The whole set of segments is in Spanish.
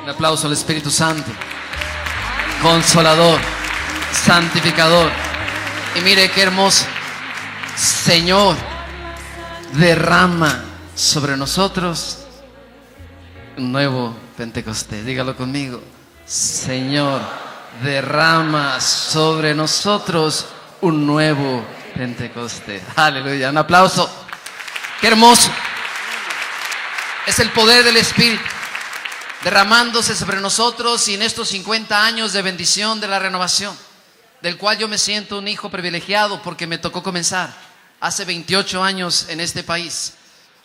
Un aplauso al Espíritu Santo, Consolador, Santificador. Y mire qué hermoso. Señor, derrama sobre nosotros un nuevo Pentecostés. Dígalo conmigo. Señor, derrama sobre nosotros un nuevo Pentecostés. Aleluya. Un aplauso. Qué hermoso. Es el poder del Espíritu derramándose sobre nosotros, y en estos 50 años de bendición de la renovación, del cual yo me siento un hijo privilegiado porque me tocó comenzar hace 28 años en este país,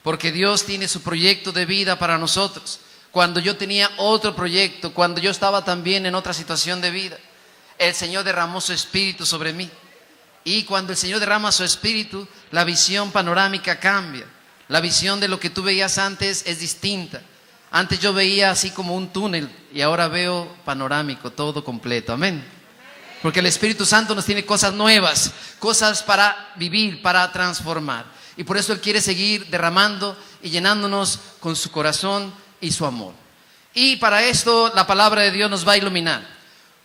porque Dios tiene su proyecto de vida para nosotros. Cuando yo tenía otro proyecto, cuando yo estaba también en otra situación de vida, el Señor derramó su Espíritu sobre mí. Y cuando el Señor derrama su Espíritu, la visión panorámica cambia. La visión de lo que tú veías antes es distinta. Antes yo veía así como un túnel, y ahora veo panorámico, todo completo. Amén. Porque el Espíritu Santo nos tiene cosas nuevas, cosas para vivir, para transformar. Y por eso Él quiere seguir derramando y llenándonos con su corazón y su amor. Y para esto la palabra de Dios nos va a iluminar.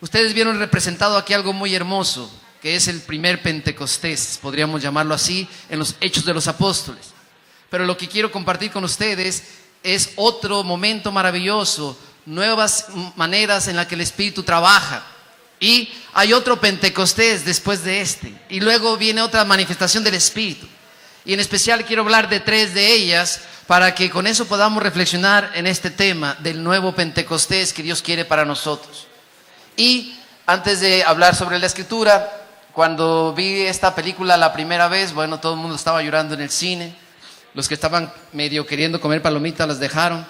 Ustedes vieron representado aquí algo muy hermoso, que es el primer Pentecostés, podríamos llamarlo así, en los Hechos de los Apóstoles. Pero lo que quiero compartir con ustedes es otro momento maravilloso, nuevas maneras en las que el Espíritu trabaja. Y hay otro Pentecostés después de este, y luego viene otra manifestación del Espíritu. Y en especial quiero hablar de 3 de ellas, para que con eso podamos reflexionar en este tema del nuevo Pentecostés que Dios quiere para nosotros. Y antes de hablar sobre la Escritura, cuando vi esta película la primera vez, bueno, todo el mundo estaba llorando en el cine. Los que estaban medio queriendo comer palomitas las dejaron.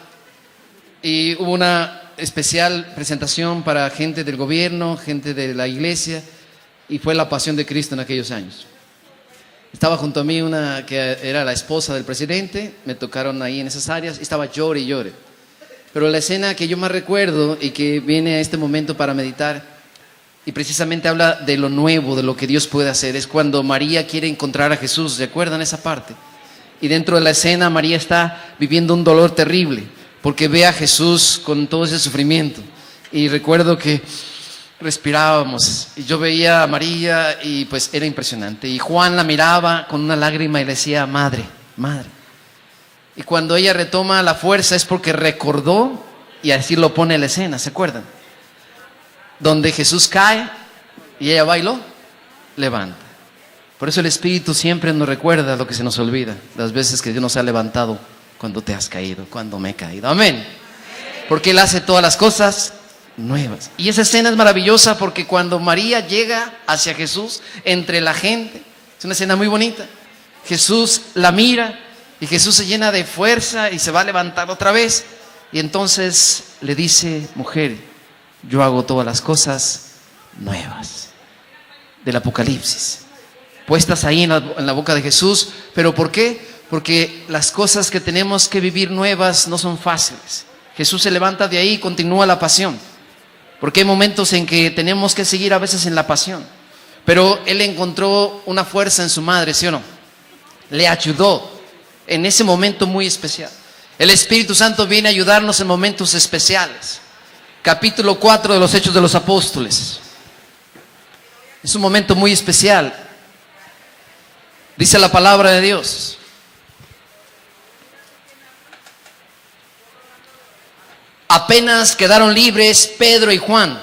Y hubo una especial presentación para gente del gobierno, gente de la iglesia, y fue la pasión de Cristo en aquellos años. Estaba junto a mí una que era la esposa del presidente, me tocaron ahí en esas áreas, y estaba llore y llore. Pero la escena que yo más recuerdo y que viene a este momento para meditar, y precisamente habla de lo nuevo, de lo que Dios puede hacer, es cuando María quiere encontrar a Jesús. ¿Recuerdan esa parte? Y dentro de la escena María está viviendo un dolor terrible, porque ve a Jesús con todo ese sufrimiento. Y recuerdo que respirábamos, y yo veía a María, y pues era impresionante. Y Juan la miraba con una lágrima y le decía: madre, madre. Y cuando ella retoma la fuerza es porque recordó, y así lo pone la escena, ¿se acuerdan? Donde Jesús cae y ella bailó, levanta. Por eso el Espíritu siempre nos recuerda lo que se nos olvida, las veces que Dios nos ha levantado cuando te has caído, cuando me he caído. Amén. Porque Él hace todas las cosas nuevas. Y esa escena es maravillosa porque cuando María llega hacia Jesús entre la gente, es una escena muy bonita. Jesús la mira y Jesús se llena de fuerza y se va a levantar otra vez. Y entonces le dice: mujer, yo hago todas las cosas nuevas. Del Apocalipsis, puestas ahí en la boca de Jesús. ¿Pero por qué? Porque las cosas que tenemos que vivir nuevas no son fáciles. Jesús se levanta de ahí y continúa la pasión, porque hay momentos en que tenemos que seguir a veces en la pasión. Pero Él encontró una fuerza en su madre, ¿sí o no? Le ayudó en ese momento muy especial. El Espíritu Santo viene a ayudarnos en momentos especiales. Capítulo 4 de los Hechos de los Apóstoles. Es un momento muy especial. Dice la palabra de Dios: apenas quedaron libres, Pedro y Juan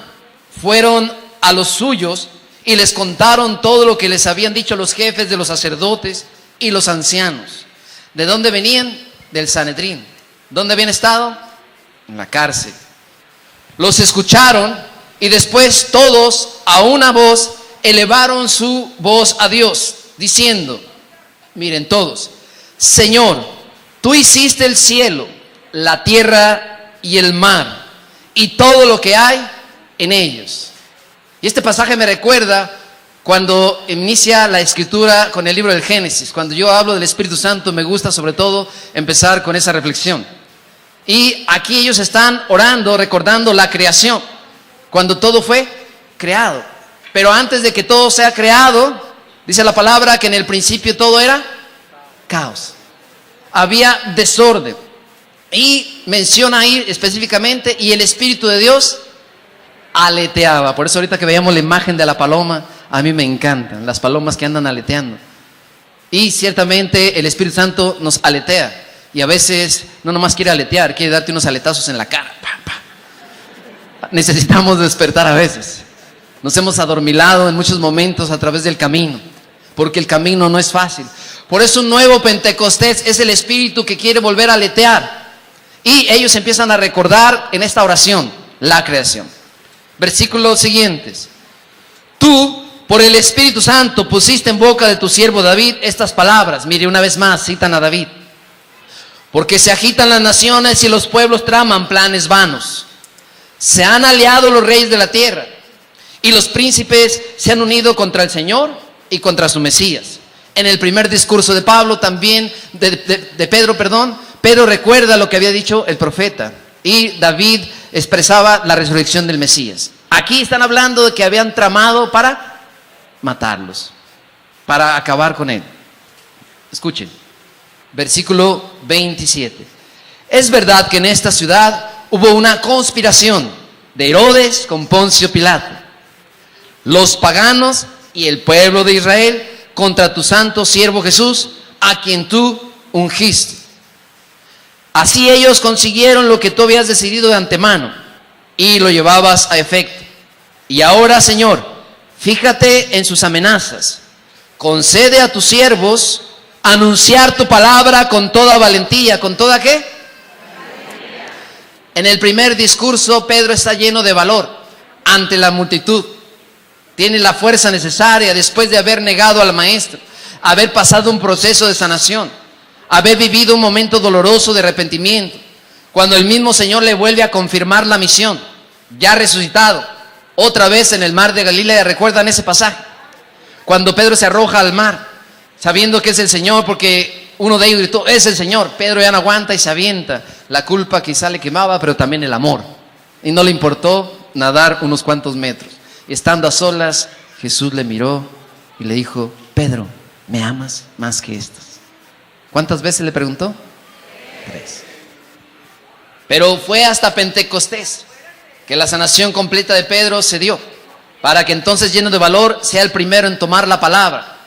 fueron a los suyos y les contaron todo lo que les habían dicho los jefes de los sacerdotes y los ancianos. ¿De dónde venían? Del Sanedrín. ¿Dónde habían estado? En la cárcel. Los escucharon y después todos a una voz elevaron su voz a Dios, diciendo, miren todos: Señor, tú hiciste el cielo, la tierra y el mar, y todo lo que hay en ellos. Y este pasaje me recuerda cuando inicia la escritura con el libro del Génesis. Cuando yo hablo del Espíritu Santo, me gusta sobre todo empezar con esa reflexión. Y aquí ellos están orando, recordando la creación, cuando todo fue creado. Pero antes de que todo sea creado, dice la palabra que en el principio todo era caos. Había desorden. Y menciona ahí específicamente, y el Espíritu de Dios aleteaba. Por eso ahorita que veíamos la imagen de la paloma, a mí me encantan las palomas que andan aleteando. Y ciertamente el Espíritu Santo nos aletea. Y a veces no nomás quiere aletear, quiere darte unos aletazos en la cara. ¡Pam, pam! Necesitamos despertar a veces. Nos hemos adormilado en muchos momentos a través del camino, porque el camino no es fácil. Por eso un nuevo Pentecostés es el Espíritu que quiere volver a aletear. Y ellos empiezan a recordar en esta oración la creación. Versículos siguientes. Tú, por el Espíritu Santo, pusiste en boca de tu siervo David estas palabras. Mire, una vez más citan a David. Porque se agitan las naciones y los pueblos traman planes vanos. Se han aliado los reyes de la tierra y los príncipes se han unido contra el Señor y contra su Mesías. En el primer discurso de Pablo también, de Pedro, Pedro recuerda lo que había dicho el profeta y David expresaba la resurrección del Mesías. Aquí están hablando de que habían tramado para matarlos, para acabar con él. Escuchen, versículo 27. Es verdad que en esta ciudad hubo una conspiración de Herodes con Poncio Pilato, los paganos y el pueblo de Israel contra tu santo siervo Jesús, a quien tú ungiste. Así ellos consiguieron lo que tú habías decidido de antemano y lo llevabas a efecto. Y ahora, Señor, fíjate en sus amenazas. Concede a tus siervos anunciar tu palabra con toda valentía. ¿Con toda qué? En el primer discurso, Pedro está lleno de valor ante la multitud. Tiene la fuerza necesaria después de haber negado al maestro, haber pasado un proceso de sanación, haber vivido un momento doloroso de arrepentimiento, cuando el mismo Señor le vuelve a confirmar la misión, ya resucitado, otra vez en el mar de Galilea. ¿Recuerdan ese pasaje? Cuando Pedro se arroja al mar, sabiendo que es el Señor, porque uno de ellos gritó, es el Señor. Pedro ya no aguanta y se avienta. La culpa quizá le quemaba, pero también el amor. Y no le importó nadar unos cuantos metros. Y estando a solas, Jesús le miró y le dijo, Pedro, ¿me amas más que estos? ¿Cuántas veces le preguntó? 3. Pero fue hasta Pentecostés que la sanación completa de Pedro se dio, para que entonces, lleno de valor, sea el primero en tomar la palabra.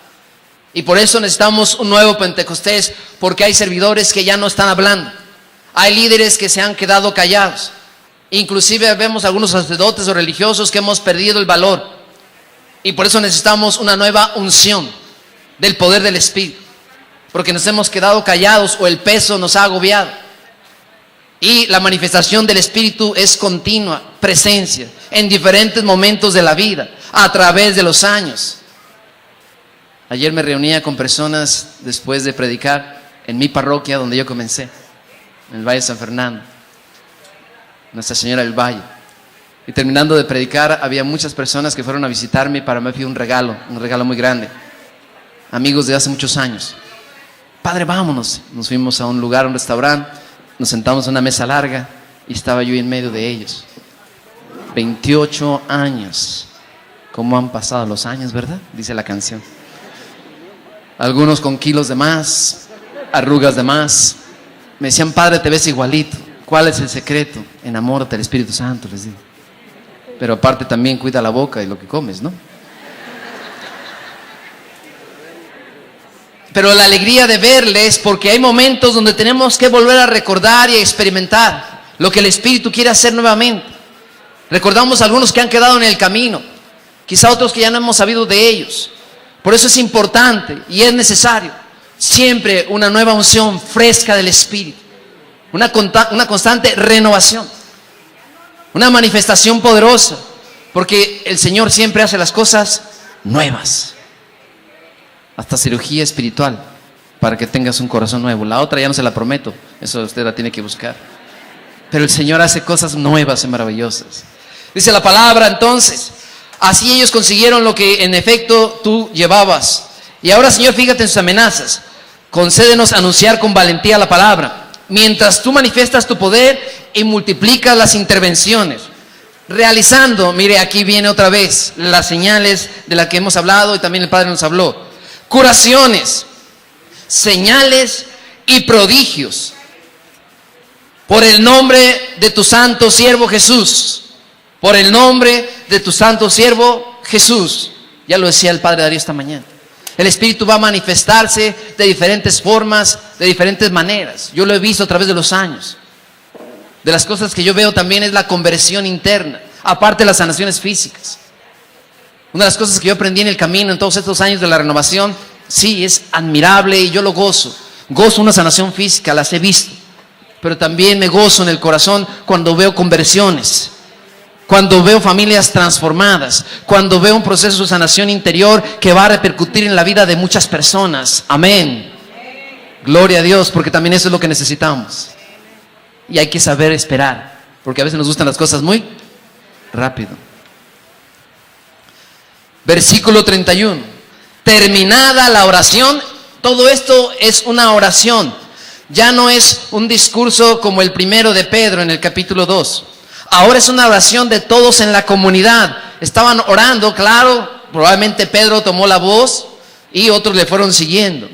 Y por eso necesitamos un nuevo Pentecostés, porque hay servidores que ya no están hablando, hay líderes que se han quedado callados, inclusive vemos algunos sacerdotes o religiosos que hemos perdido el valor, y por eso necesitamos una nueva unción del poder del Espíritu, porque nos hemos quedado callados o el peso nos ha agobiado. Y la manifestación del Espíritu es continua, presencia, en diferentes momentos de la vida, a través de los años. Ayer me reunía con personas después de predicar en mi parroquia donde yo comencé, en el Valle de San Fernando, Nuestra Señora del Valle. Y terminando de predicar, había muchas personas que fueron a visitarme y para mí fue un regalo muy grande. Amigos de hace muchos años. Padre, vámonos. Nos fuimos a un lugar, a un restaurante, nos sentamos en una mesa larga y estaba yo en medio de ellos. 28 años. ¿Cómo han pasado los años, verdad? Dice la canción. Algunos con kilos de más, arrugas de más. Me decían, Padre, te ves igualito. ¿Cuál es el secreto? Enamórate del Espíritu Santo, les digo. Pero aparte también cuida la boca y lo que comes, ¿no? Pero la alegría de verles, porque hay momentos donde tenemos que volver a recordar y a experimentar lo que el Espíritu quiere hacer nuevamente. Recordamos a algunos que han quedado en el camino, quizá otros que ya no hemos sabido de ellos. Por eso es importante y es necesario siempre una nueva unción fresca del Espíritu, una constante renovación, una manifestación poderosa, porque el Señor siempre hace las cosas nuevas. Hasta cirugía espiritual, para que tengas un corazón nuevo. La otra ya no se la prometo, eso usted la tiene que buscar. Pero el Señor hace cosas nuevas y maravillosas. Dice la palabra entonces, así ellos consiguieron lo que en efecto tú llevabas. Y ahora, Señor, fíjate en sus amenazas. Concédenos anunciar con valentía la palabra, mientras tú manifiestas tu poder y multiplicas las intervenciones, realizando, mire, aquí viene otra vez las señales de las que hemos hablado y también el Padre nos habló. Curaciones, señales y prodigios. Por el nombre de tu santo siervo Jesús. Por el nombre de tu santo siervo Jesús. Ya lo decía el Padre Darío esta mañana. El Espíritu va a manifestarse de diferentes formas, de diferentes maneras. Yo lo he visto a través de los años. De las cosas que yo veo también es la conversión interna, aparte de las sanaciones físicas. Una de las cosas que yo aprendí en el camino en todos estos años de la renovación, sí, es admirable y yo lo gozo. Gozo una sanación física, las he visto. Pero también me gozo en el corazón cuando veo conversiones, cuando veo familias transformadas, cuando veo un proceso de sanación interior que va a repercutir en la vida de muchas personas. Amén. Gloria a Dios, porque también eso es lo que necesitamos. Y hay que saber esperar, porque a veces nos gustan las cosas muy rápido. Versículo 31. Terminada la oración, todo esto es una oración. Ya no es un discurso como el primero de Pedro en el capítulo 2. Ahora es una oración de todos en la comunidad. Estaban orando, claro, probablemente Pedro tomó la voz y otros le fueron siguiendo.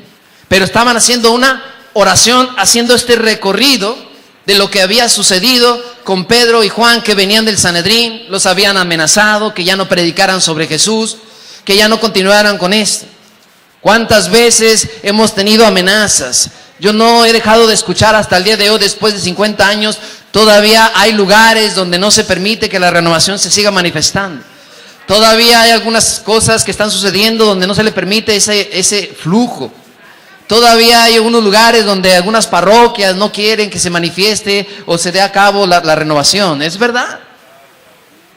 Pero estaban haciendo una oración, haciendo este recorrido de lo que había sucedido con Pedro y Juan, que venían del Sanedrín, los habían amenazado, que ya no predicaran sobre Jesús, que ya no continuaran con esto. ¿Cuántas veces hemos tenido amenazas? Yo no he dejado de escuchar hasta el día de hoy, después de 50 años, todavía hay lugares donde no se permite que la renovación se siga manifestando. Todavía hay algunas cosas que están sucediendo donde no se le permite ese flujo. Todavía hay algunos lugares donde algunas parroquias no quieren que se manifieste o se dé a cabo la renovación. ¿Es verdad?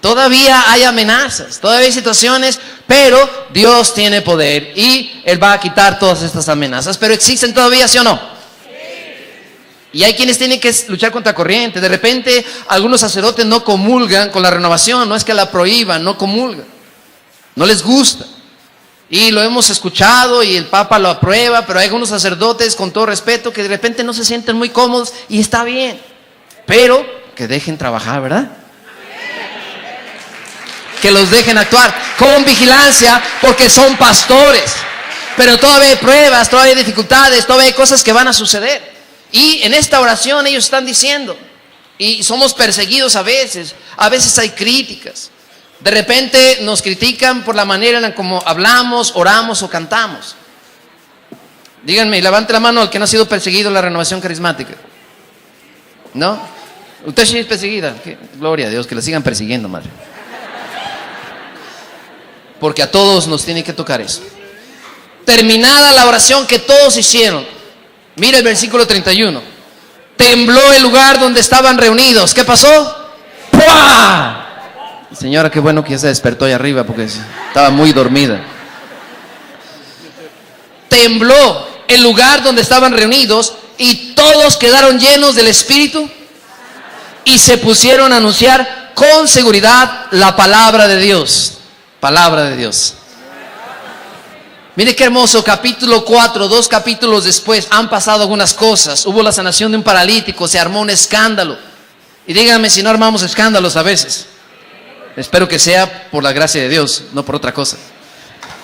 Todavía hay amenazas, todavía hay situaciones, pero Dios tiene poder y Él va a quitar todas estas amenazas. Pero ¿existen todavía, sí o no? Y hay quienes tienen que luchar contra corriente. De repente algunos sacerdotes no comulgan con la renovación, no es que la prohíban, no comulgan, no les gusta. Y lo hemos escuchado y el Papa lo aprueba, pero hay algunos sacerdotes, con todo respeto, que de repente no se sienten muy cómodos y está bien, pero que dejen trabajar, ¿verdad? Que los dejen actuar con vigilancia, porque son pastores. Pero todavía hay pruebas, todavía hay dificultades, todavía hay cosas que van a suceder. Y en esta oración ellos están diciendo, y somos perseguidos a veces hay críticas. De repente nos critican por la manera en la como hablamos, oramos o cantamos. Díganme, levante la mano al que no ha sido perseguido en la renovación carismática. ¿No? Usted sí es perseguida. Gloria a Dios, que la sigan persiguiendo, madre. Porque a todos nos tiene que tocar eso. Terminada la oración que todos hicieron, mira el versículo 31. Tembló el lugar donde estaban reunidos. ¿Qué pasó? ¡Pua! Señora, qué bueno que ya se despertó ahí arriba porque estaba muy dormida. Tembló el lugar donde estaban reunidos y todos quedaron llenos del Espíritu y se pusieron a anunciar con seguridad la palabra de Dios. Palabra de Dios. Mire qué hermoso, capítulo 4, 2 capítulos después, han pasado algunas cosas. Hubo la sanación de un paralítico, se armó un escándalo. Y díganme si no armamos escándalos a veces. Espero que sea por la gracia de Dios, no por otra cosa.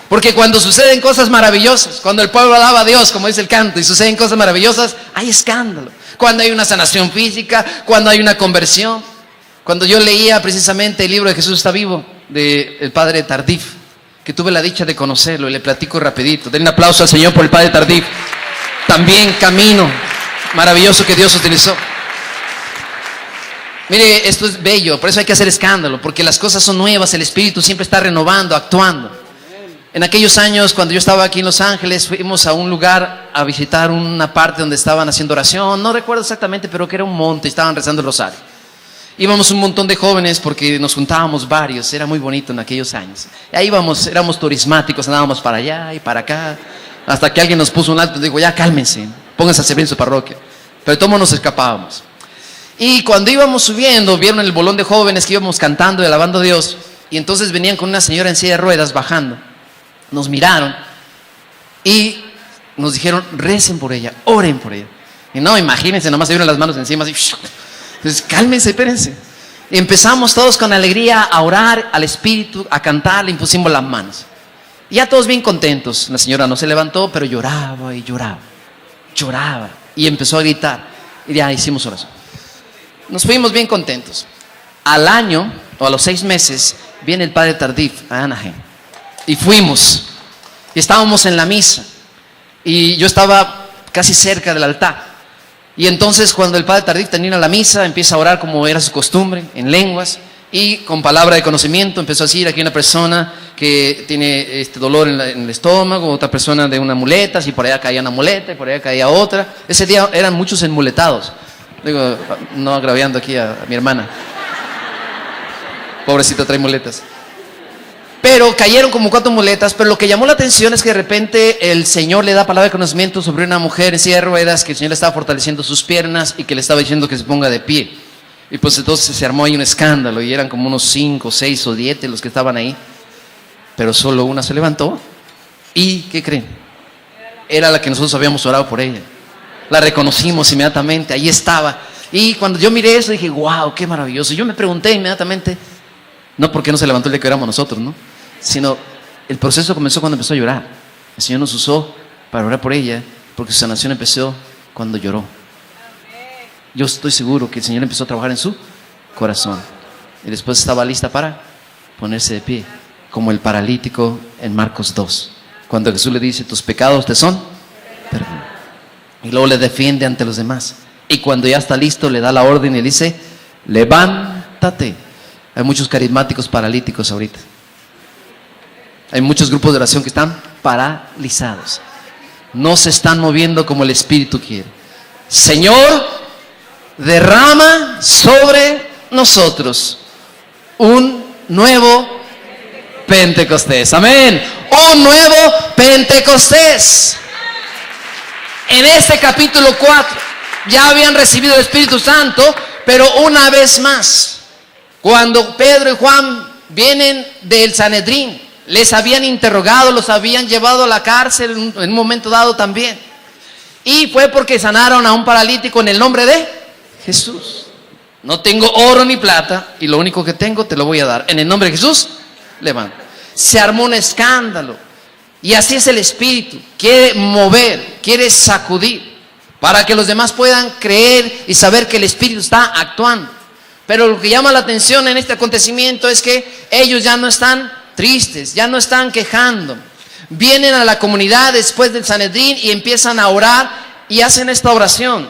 Porque cuando suceden cosas maravillosas, cuando el pueblo alaba a Dios, como dice el canto, y suceden cosas maravillosas, hay escándalo. Cuando hay una sanación física, cuando hay una conversión. Cuando yo leía precisamente el libro de Jesús está vivo, del padre Tardif, que tuve la dicha de conocerlo, y le platico rapidito. Den un aplauso al Señor por el padre Tardif. También camino maravilloso que Dios utilizó. Mire, esto es bello, por eso hay que hacer escándalo, porque las cosas son nuevas, el Espíritu siempre está renovando, actuando. En aquellos años, cuando yo estaba aquí en Los Ángeles, fuimos a un lugar a visitar una parte donde estaban haciendo oración, no recuerdo exactamente, pero que era un monte, y estaban rezando el rosario. Íbamos un montón de jóvenes porque nos juntábamos varios, era muy bonito en aquellos años. Y ahí íbamos, éramos turismáticos, andábamos para allá y para acá, hasta que alguien nos puso un alto y digo, ya cálmense, pónganse a servir en su parroquia. Pero todos nos escapábamos. Y cuando íbamos subiendo, vieron el bolón de jóvenes que íbamos cantando y alabando a Dios, y entonces venían con una señora en silla de ruedas bajando. Nos miraron y nos dijeron, recen por ella, oren por ella. Y no, imagínense, nomás se dieron las manos encima así. Entonces, cálmense, espérense. Y empezamos todos con alegría a orar al Espíritu, a cantar, le impusimos las manos. Y ya todos bien contentos. La señora no se levantó, pero lloraba y lloraba. Lloraba. Y empezó a gritar. Y ya hicimos oración. nos fuimos bien contentos. Al año, o a los 6 meses, viene el padre Tardif a Anaheim. Y fuimos. Y estábamos en la misa. Y yo estaba casi cerca del altar. Y entonces cuando el padre Tardif termina la misa, empieza a orar como era su costumbre, en lenguas. Y con palabra de conocimiento empezó a decir: aquí hay una persona que tiene dolor en el estómago, otra persona de una muleta, y por allá caía una muleta y por allá caía otra. Ese día eran muchos enmuletados. Digo, no agraviando aquí a mi hermana. Pobrecita, trae muletas. Pero cayeron como 4 muletas. Pero lo que llamó la atención es que de repente el Señor le da palabra de conocimiento sobre una mujer en silla de ruedas, que el Señor le estaba fortaleciendo sus piernas y que le estaba diciendo que se ponga de pie. Y pues entonces se armó ahí un escándalo y eran como unos 5, 6 o 10 los que estaban ahí. Pero solo una se levantó. ¿Y qué creen? Era la que nosotros habíamos orado por ella. La reconocimos inmediatamente, ahí estaba. Y cuando yo miré eso dije: wow, qué maravilloso. Yo me pregunté inmediatamente, no por qué no se levantó el día que éramos nosotros, ¿no? Sino el proceso comenzó cuando empezó a llorar. El Señor nos usó para orar por ella, porque su sanación empezó cuando lloró. Yo estoy seguro que el Señor empezó a trabajar en su corazón. Y después estaba lista para ponerse de pie, como el paralítico en Marcos 2. Cuando Jesús le dice: tus pecados te son perdonados. Y luego le defiende ante los demás. Y cuando ya está listo, le da la orden y le dice: levántate. Hay muchos carismáticos paralíticos ahorita. Hay muchos grupos de oración que están paralizados. No se están moviendo como el Espíritu quiere. Señor, derrama sobre nosotros un nuevo Pentecostés. Amén. Un nuevo Pentecostés. En este capítulo 4 ya habían recibido el Espíritu Santo, pero una vez más, cuando Pedro y Juan vienen del Sanedrín, les habían interrogado, los habían llevado a la cárcel en un momento dado también. Y fue porque sanaron a un paralítico en el nombre de Jesús. No tengo oro ni plata, y lo único que tengo te lo voy a dar. En el nombre de Jesús, levanta. Se armó un escándalo. Y así es el Espíritu. Quiere mover, quiere sacudir, para que los demás puedan creer y saber que el Espíritu está actuando. Pero lo que llama la atención en este acontecimiento es que ellos ya no están tristes, ya no están quejando. Vienen a la comunidad después del Sanedrín y empiezan a orar y hacen esta oración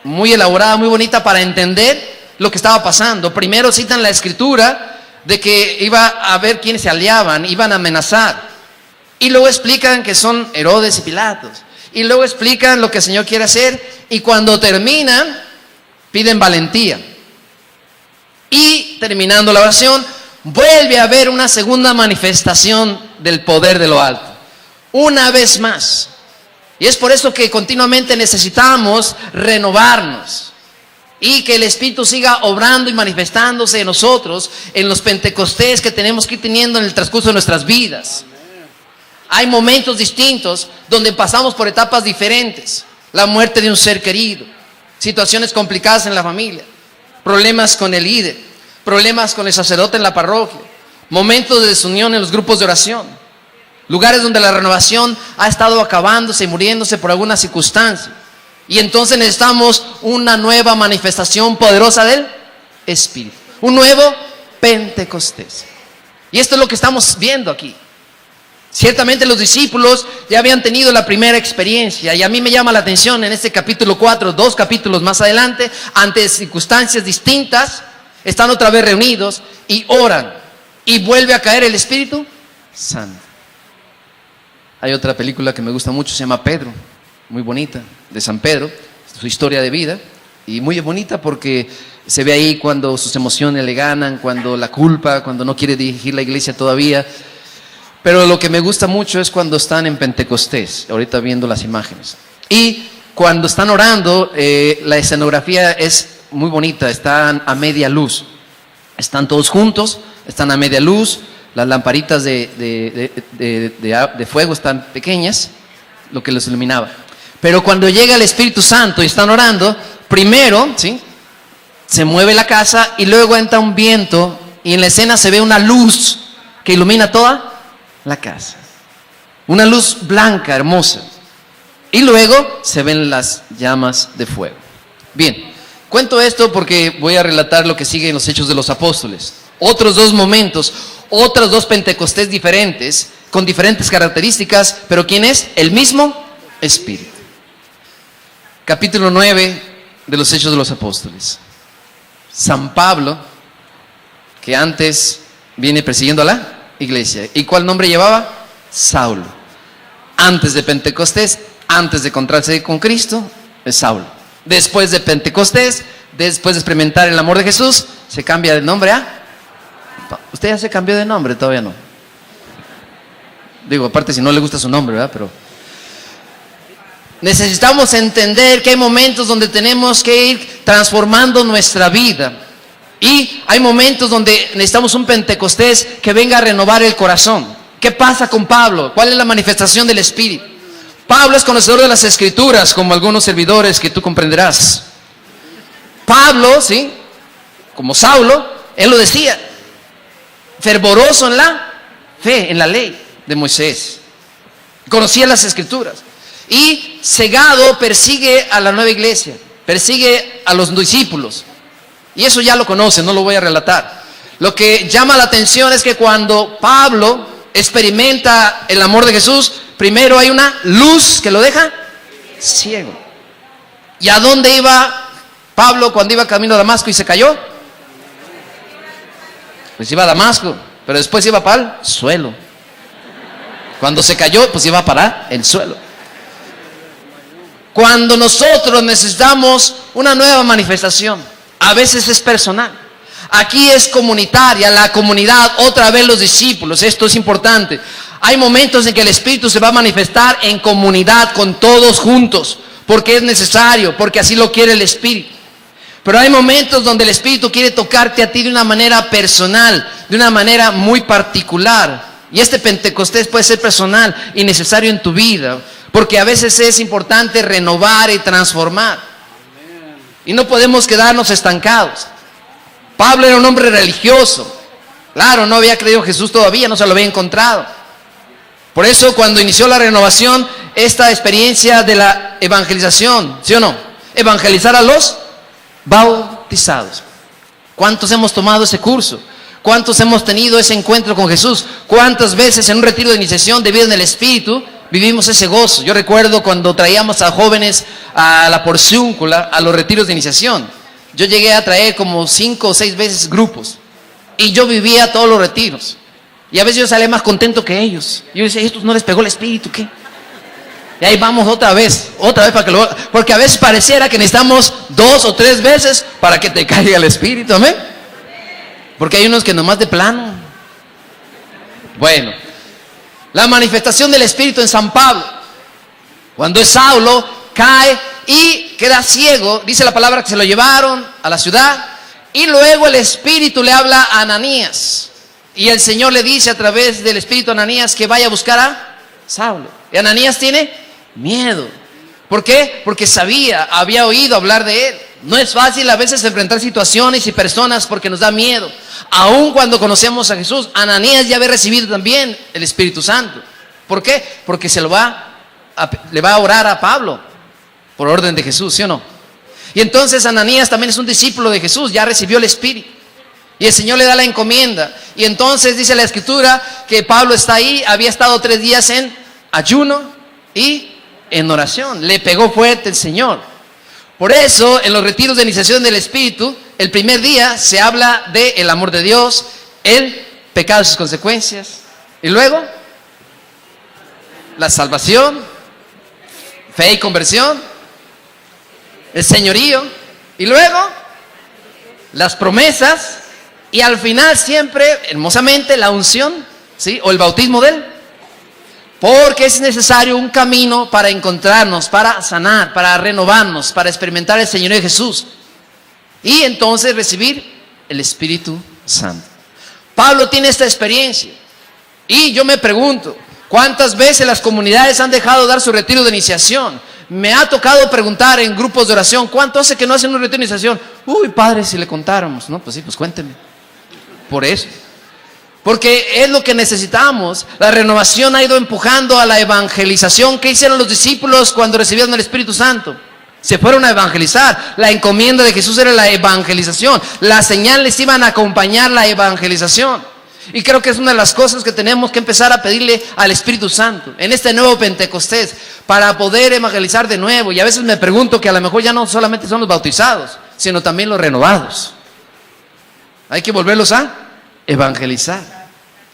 muy elaborada, muy bonita, para entender lo que estaba pasando. Primero citan la escritura de que iba a haber quienes se aliaban, iban a amenazar. Y luego explican que son Herodes y Pilatos. Y luego explican lo que el Señor quiere hacer. Y cuando terminan, piden valentía. Y terminando la oración, vuelve a haber una segunda manifestación del poder de lo alto. Una vez más. Y es por eso que continuamente necesitamos renovarnos. Y que el Espíritu siga obrando y manifestándose en nosotros, en los Pentecostés que tenemos que ir teniendo en el transcurso de nuestras vidas. Hay momentos distintos donde pasamos por etapas diferentes. La muerte de un ser querido, situaciones complicadas en la familia, problemas con el líder, problemas con el sacerdote en la parroquia, momentos de desunión en los grupos de oración, lugares donde la renovación ha estado acabándose y muriéndose por alguna circunstancia. Y entonces necesitamos una nueva manifestación poderosa del Espíritu, un nuevo Pentecostés. Y esto es lo que estamos viendo aquí. Ciertamente los discípulos ya habían tenido la primera experiencia, y a mí me llama la atención en este capítulo 4, 2 capítulos más adelante, ante circunstancias distintas, están otra vez reunidos y oran, y vuelve a caer el Espíritu Santo. Hay otra película que me gusta mucho, se llama Pedro, muy bonita, de San Pedro, su historia de vida, y muy bonita porque se ve ahí cuando sus emociones le ganan, cuando la culpa, cuando no quiere dirigir la iglesia todavía. Pero lo que me gusta mucho es cuando están en Pentecostés, ahorita viendo las imágenes. Y cuando están orando, la escenografía es muy bonita, están a media luz. Están todos juntos, están a media luz, las lamparitas de fuego están pequeñas, lo que los iluminaba. Pero cuando llega el Espíritu Santo y están orando, primero, ¿sí?, se mueve la casa y luego entra un viento y en la escena se ve una luz que ilumina toda la casa. Una luz blanca, hermosa. Y luego se ven las llamas de fuego. Bien, Cuento esto porque voy a relatar lo que sigue en los Hechos de los Apóstoles. Otros dos momentos, otros dos Pentecostés diferentes, con diferentes características, pero ¿quién es? El mismo Espíritu. Capítulo 9 de los Hechos de los Apóstoles. San Pablo, que antes viene persiguiendo a la iglesia. ¿Y cuál nombre llevaba? Saulo. Antes de Pentecostés, antes de encontrarse con Cristo, es Saulo. Después de Pentecostés, después de experimentar el amor de Jesús, se cambia de nombre a... Usted ya se cambió de nombre, todavía no. Digo, aparte si no le gusta su nombre, ¿verdad? Pero necesitamos entender que hay momentos donde tenemos que ir transformando nuestra vida. Y hay momentos donde necesitamos un Pentecostés que venga a renovar el corazón. ¿Qué pasa con Pablo? ¿Cuál es la manifestación del Espíritu? Pablo es conocedor de las Escrituras, como algunos servidores que tú comprenderás. Pablo, ¿sí? Como Saulo, él lo decía, fervoroso en la fe, en la ley de Moisés. Conocía las Escrituras. Y cegado persigue a la nueva iglesia, persigue a los discípulos. Y eso ya lo conocen, no lo voy a relatar. Lo que llama la atención es que cuando Pablo experimenta el amor de Jesús, primero hay una luz que lo deja ciego. ¿Y a dónde iba Pablo cuando iba camino a Damasco y se cayó? Pues iba a Damasco, pero después iba para el suelo. Cuando se cayó, pues iba para el suelo. Cuando nosotros necesitamos una nueva manifestación, a veces es personal. Aquí es comunitaria, la comunidad, otra vez los discípulos. Esto es importante. Hay momentos en que el Espíritu se va a manifestar en comunidad, con todos juntos, porque es necesario, porque así lo quiere el Espíritu. Pero hay momentos donde el Espíritu quiere tocarte a ti de una manera personal, de una manera muy particular. Y este Pentecostés puede ser personal y necesario en tu vida, porque a veces es importante renovar y transformar. Y no podemos quedarnos estancados. Pablo era un hombre religioso. Claro, no había creído en Jesús todavía, no se lo había encontrado. Por eso cuando inició la renovación, esta experiencia de la evangelización, ¿sí o no? Evangelizar a los bautizados. ¿Cuántos hemos tomado ese curso? ¿Cuántos hemos tenido ese encuentro con Jesús? ¿Cuántas veces en un retiro de iniciación de vida en el Espíritu vivimos ese gozo? Yo recuerdo cuando traíamos a jóvenes a la porciúncula, a los retiros de iniciación. Yo llegué a traer como 5 o 6 veces grupos. Y yo vivía todos los retiros. Y a veces yo salía más contento que ellos. Yo decía, ¿estos no les pegó el Espíritu? ¿Qué? Y ahí vamos otra vez para que lo... Porque a veces pareciera que necesitamos 2 o 3 veces para que te caiga el Espíritu, ¿amén? Porque hay unos que nomás de plano. Bueno, la manifestación del Espíritu en San Pablo. Cuando es Saulo, cae y queda ciego. Dice la palabra que se lo llevaron a la ciudad. Y luego el Espíritu le habla a Ananías. Y el Señor le dice a través del Espíritu a Ananías que vaya a buscar a Saulo. Y Ananías tiene miedo. ¿Por qué? Porque había oído hablar de él. No es fácil a veces enfrentar situaciones y personas porque nos da miedo. Aun cuando conocemos a Jesús, Ananías ya había recibido también el Espíritu Santo. ¿Por qué? Porque le va a orar a Pablo por orden de Jesús, ¿sí o no? Y entonces Ananías también es un discípulo de Jesús, ya recibió el Espíritu. Y el Señor le da la encomienda. Y entonces dice la Escritura que Pablo está ahí, había estado 3 días en ayuno y en oración. Le pegó fuerte el Señor. Por eso, en los retiros de iniciación del Espíritu, el primer día se habla del amor de Dios, el pecado y sus consecuencias. Y luego, la salvación, fe y conversión, el señorío. Y luego, las promesas. Y al final siempre, hermosamente, la unción, ¿sí? O el bautismo de él. Porque es necesario un camino para encontrarnos, para sanar, para renovarnos, para experimentar el señorío de Jesús. Y entonces recibir el Espíritu Santo. Pablo tiene esta experiencia. Y yo me pregunto, ¿cuántas veces las comunidades han dejado dar su retiro de iniciación? Me ha tocado preguntar en grupos de oración, ¿cuánto hace que no hacen un retiro de iniciación? Uy, padre, si le contáramos. No, pues sí, pues cuénteme. Por eso. Porque es lo que necesitamos. La renovación ha ido empujando a la evangelización. ¿Qué hicieron los discípulos cuando recibieron el Espíritu Santo? Se fueron a evangelizar. La encomienda de Jesús era la evangelización. Las señales iban a acompañar la evangelización. Y creo que es una de las cosas que tenemos que empezar a pedirle al Espíritu Santo en este nuevo Pentecostés, para poder evangelizar de nuevo. Y a veces me pregunto que a lo mejor ya no solamente son los bautizados, sino también los renovados. Hay que volverlos a evangelizar,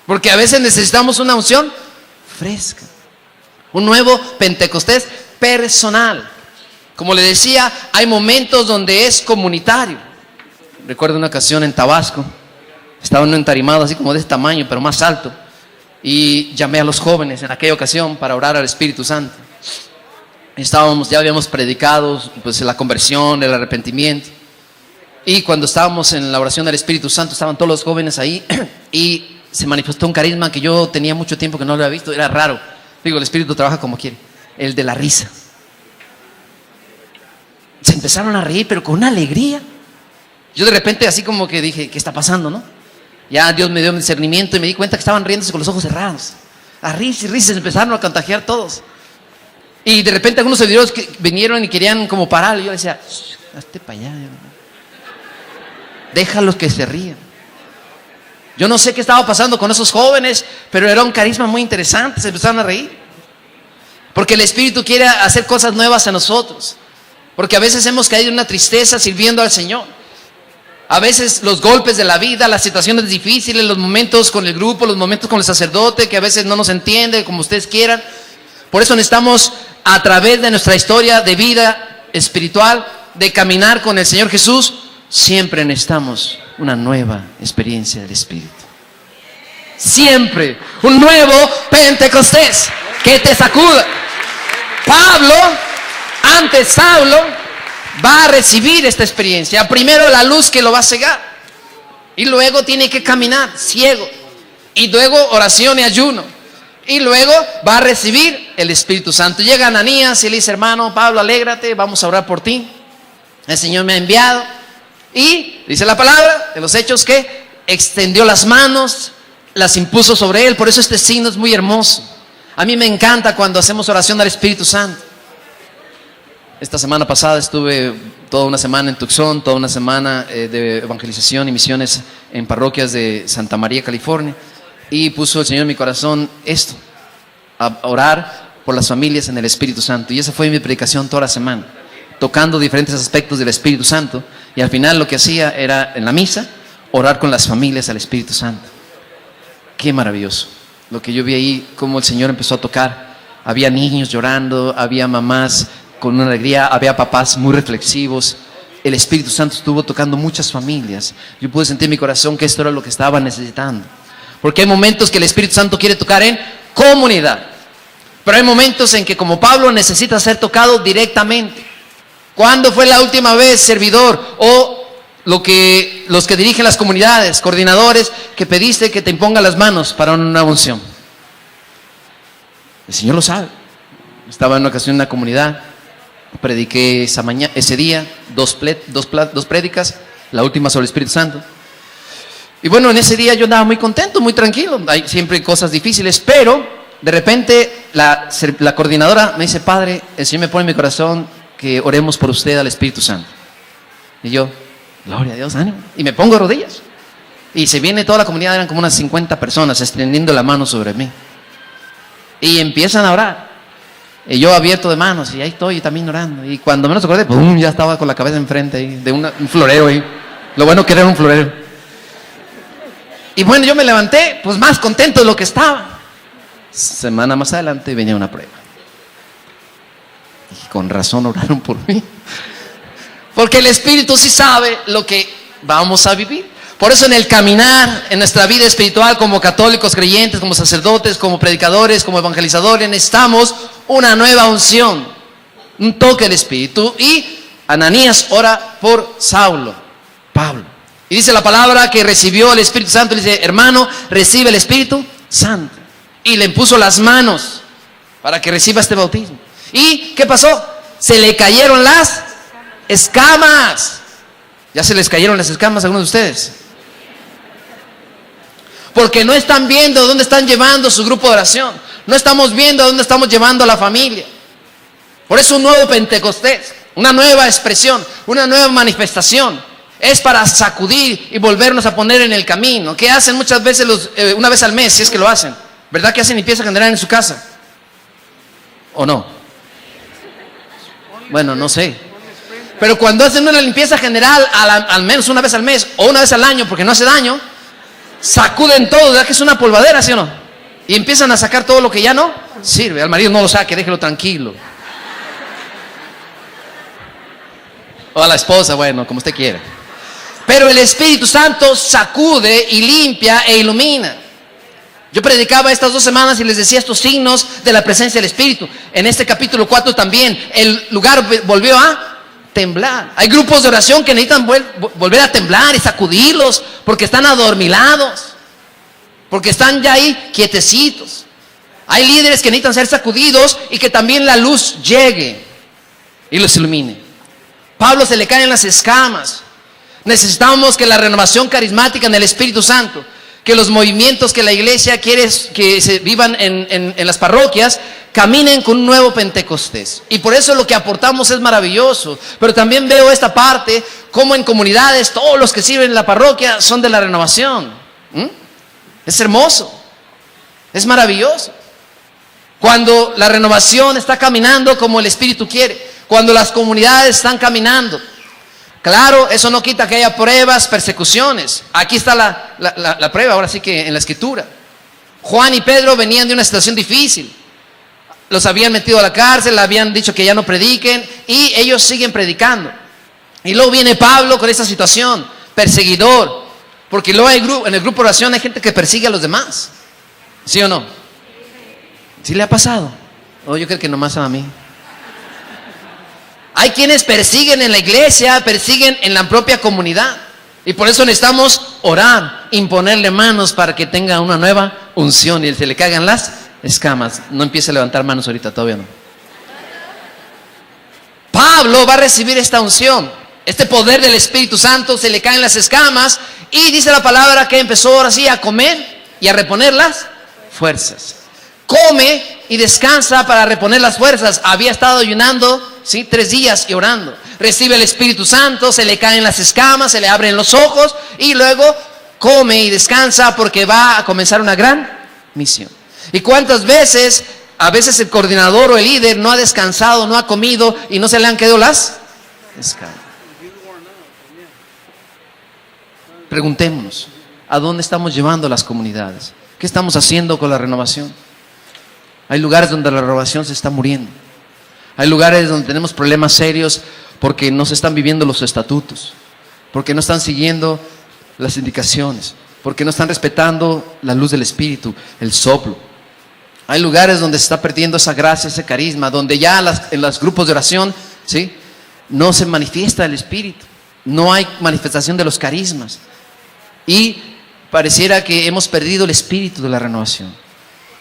porque a veces necesitamos una unción fresca, un nuevo Pentecostés personal. Como le decía, hay momentos donde es comunitario. Recuerdo una ocasión en Tabasco, estaba uno entarimado así como de este tamaño, pero más alto, y llamé a los jóvenes en aquella ocasión para orar al Espíritu Santo. Ya habíamos predicado pues la conversión, el arrepentimiento, y cuando estábamos en la oración del Espíritu Santo estaban todos los jóvenes ahí y se manifestó un carisma que yo tenía mucho tiempo que no lo había visto. Era raro. Digo, el Espíritu trabaja como quiere. El de la risa. Se empezaron a reír, pero con una alegría. Yo de repente así como que dije, ¿qué está pasando, no? Ya Dios me dio discernimiento y me di cuenta que estaban riéndose con los ojos cerrados. A risa y risa, se empezaron a contagiar todos. Y de repente algunos servidores que vinieron y querían como parar. Y yo decía, hazte para allá. Déjalos que se rían. Yo no sé qué estaba pasando con esos jóvenes, pero era un carisma muy interesante. Se empezaron a reír. Porque el Espíritu quiere hacer cosas nuevas a nosotros. Porque a veces hemos caído en una tristeza sirviendo al Señor. A veces los golpes de la vida, las situaciones difíciles, los momentos con el grupo, los momentos con el sacerdote, que a veces no nos entiende como ustedes quieran. Por eso necesitamos, a través de nuestra historia de vida espiritual, de caminar con el Señor Jesús, siempre necesitamos una nueva experiencia del Espíritu. Siempre un nuevo Pentecostés que te sacuda. Pablo, antes Saulo, va a recibir esta experiencia. Primero la luz que lo va a cegar, y luego tiene que caminar ciego, y luego oración y ayuno, y luego va a recibir el Espíritu Santo. Llega Ananías y le dice, hermano Pablo, alégrate, vamos a orar por ti. El Señor me ha enviado. Y dice la palabra de los Hechos que extendió las manos, las impuso sobre él. Por eso este signo es muy hermoso. A mí me encanta cuando hacemos oración al Espíritu Santo. Esta semana pasada estuve toda una semana en Tucson, toda una semana de evangelización y misiones en parroquias de Santa María, California. Y puso el Señor en mi corazón esto, a orar por las familias en el Espíritu Santo. Y esa fue mi predicación toda la semana, tocando diferentes aspectos del Espíritu Santo. Y al final lo que hacía era, en la misa, orar con las familias al Espíritu Santo. Qué maravilloso lo que yo vi ahí, cómo el Señor empezó a tocar. Había niños llorando, había mamás con una alegría, había papás muy reflexivos. El Espíritu Santo estuvo tocando muchas familias. Yo pude sentir en mi corazón que esto era lo que estaba necesitando. Porque hay momentos que el Espíritu Santo quiere tocar en comunidad, pero hay momentos en que, como Pablo, necesita ser tocado directamente. ¿Cuándo fue la última vez, servidor, o los que dirigen las comunidades, coordinadores, que pediste que te imponga las manos para una unción? El Señor lo sabe. Estaba en una ocasión en una comunidad, prediqué ese día, dos prédicas, la última sobre el Espíritu Santo. Y bueno, en ese día yo andaba muy contento, muy tranquilo. Hay siempre cosas difíciles, pero de repente la coordinadora me dice, padre, el Señor me pone en mi corazón que oremos por usted al Espíritu Santo. Y yo, gloria a Dios, ánimo. Y me pongo de rodillas. Y se viene toda la comunidad, eran como unas 50 personas extendiendo la mano sobre mí. Y empiezan a orar. Y yo abierto de manos, y ahí estoy también orando. Y cuando menos acordé, ¡pum!, ya estaba con la cabeza enfrente ahí, de un florero ahí. Lo bueno que era un florero. Y bueno, yo me levanté, pues más contento de lo que estaba. Semana más adelante venía una prueba. Y con razón oraron por mí. Porque el Espíritu sí sabe lo que vamos a vivir. Por eso en el caminar, en nuestra vida espiritual, como católicos creyentes, como sacerdotes, como predicadores, como evangelizadores, necesitamos una nueva unción, un toque del Espíritu. Y Ananías ora por Saulo, Pablo. Y dice la palabra que recibió el Espíritu Santo. Le dice, hermano, recibe el Espíritu Santo. Y le impuso las manos para que reciba este bautismo. ¿Y qué pasó? Se le cayeron las escamas. ¿Ya se les cayeron las escamas a algunos de ustedes? Porque no están viendo dónde están llevando su grupo de oración. No estamos viendo dónde estamos llevando a la familia. Por eso un nuevo Pentecostés. una nueva expresión, una nueva manifestación. Es para sacudir y volvernos a poner en el camino. ¿Qué hacen muchas veces una vez al mes, si es que lo hacen? ¿Verdad que hacen limpieza general en su casa? ¿O no? Bueno, no sé. Pero cuando hacen una limpieza general al menos una vez al mes o una vez al año, porque no hace daño, sacuden todo, ¿verdad que es una polvadera, sí o no? Y empiezan a sacar todo lo que ya no sirve. Al marido no lo saque, déjelo tranquilo. O a la esposa, bueno, como usted quiera. Pero el Espíritu Santo sacude y limpia e ilumina. Yo predicaba estas 2 semanas y les decía estos signos de la presencia del Espíritu. En este capítulo 4 también el lugar volvió a temblar. Hay grupos de oración que necesitan volver a temblar y sacudirlos porque están adormilados, porque están ya ahí quietecitos. Hay líderes que necesitan ser sacudidos y que también la luz llegue y los ilumine. Pablo se le caen las escamas. Necesitamos que la renovación carismática en el Espíritu Santo, que los movimientos que la iglesia quiere que se vivan en las parroquias, caminen con un nuevo Pentecostés. Y por eso lo que aportamos es maravilloso. Pero también veo esta parte, como en comunidades, todos los que sirven en la parroquia son de la renovación. Es hermoso, es maravilloso. Cuando la renovación está caminando como el Espíritu quiere, cuando las comunidades están caminando. Claro, eso no quita que haya pruebas, persecuciones. Aquí está la prueba, ahora sí que en la Escritura. Juan y Pedro venían de una situación difícil. Los habían metido a la cárcel, habían dicho que ya no prediquen y ellos siguen predicando. Y luego viene Pablo con esta situación, perseguidor. Porque luego en el grupo de oración hay gente que persigue a los demás. ¿Sí o no? ¿Sí le ha pasado? O yo creo que nomás a mí. Hay quienes persiguen en la iglesia, persiguen en la propia comunidad. Y por eso necesitamos orar, imponerle manos para que tenga una nueva unción y se le caigan las escamas. No empiece a levantar manos ahorita, todavía no. Pablo va a recibir esta unción, este poder del Espíritu Santo, se le caen las escamas y dice la palabra que empezó ahora sí a comer y a reponer las fuerzas. Come y descansa para reponer las fuerzas. Había estado ayunando, ¿sí? 3 días y orando. Recibe el Espíritu Santo, se le caen las escamas, se le abren los ojos y luego come y descansa porque va a comenzar una gran misión. ¿Y cuántas veces, a veces el coordinador o el líder no ha descansado, no ha comido y no se le han quedado las escamas? Preguntémonos, ¿a dónde estamos llevando las comunidades? ¿Qué estamos haciendo con la renovación? Hay lugares donde la renovación se está muriendo. Hay lugares donde tenemos problemas serios porque no se están viviendo los estatutos, porque no están siguiendo las indicaciones, porque no están respetando la luz del Espíritu, el soplo. Hay lugares donde se está perdiendo esa gracia, ese carisma, donde ya en los grupos de oración, ¿sí?, no se manifiesta el Espíritu, no hay manifestación de los carismas y pareciera que hemos perdido el espíritu de la renovación.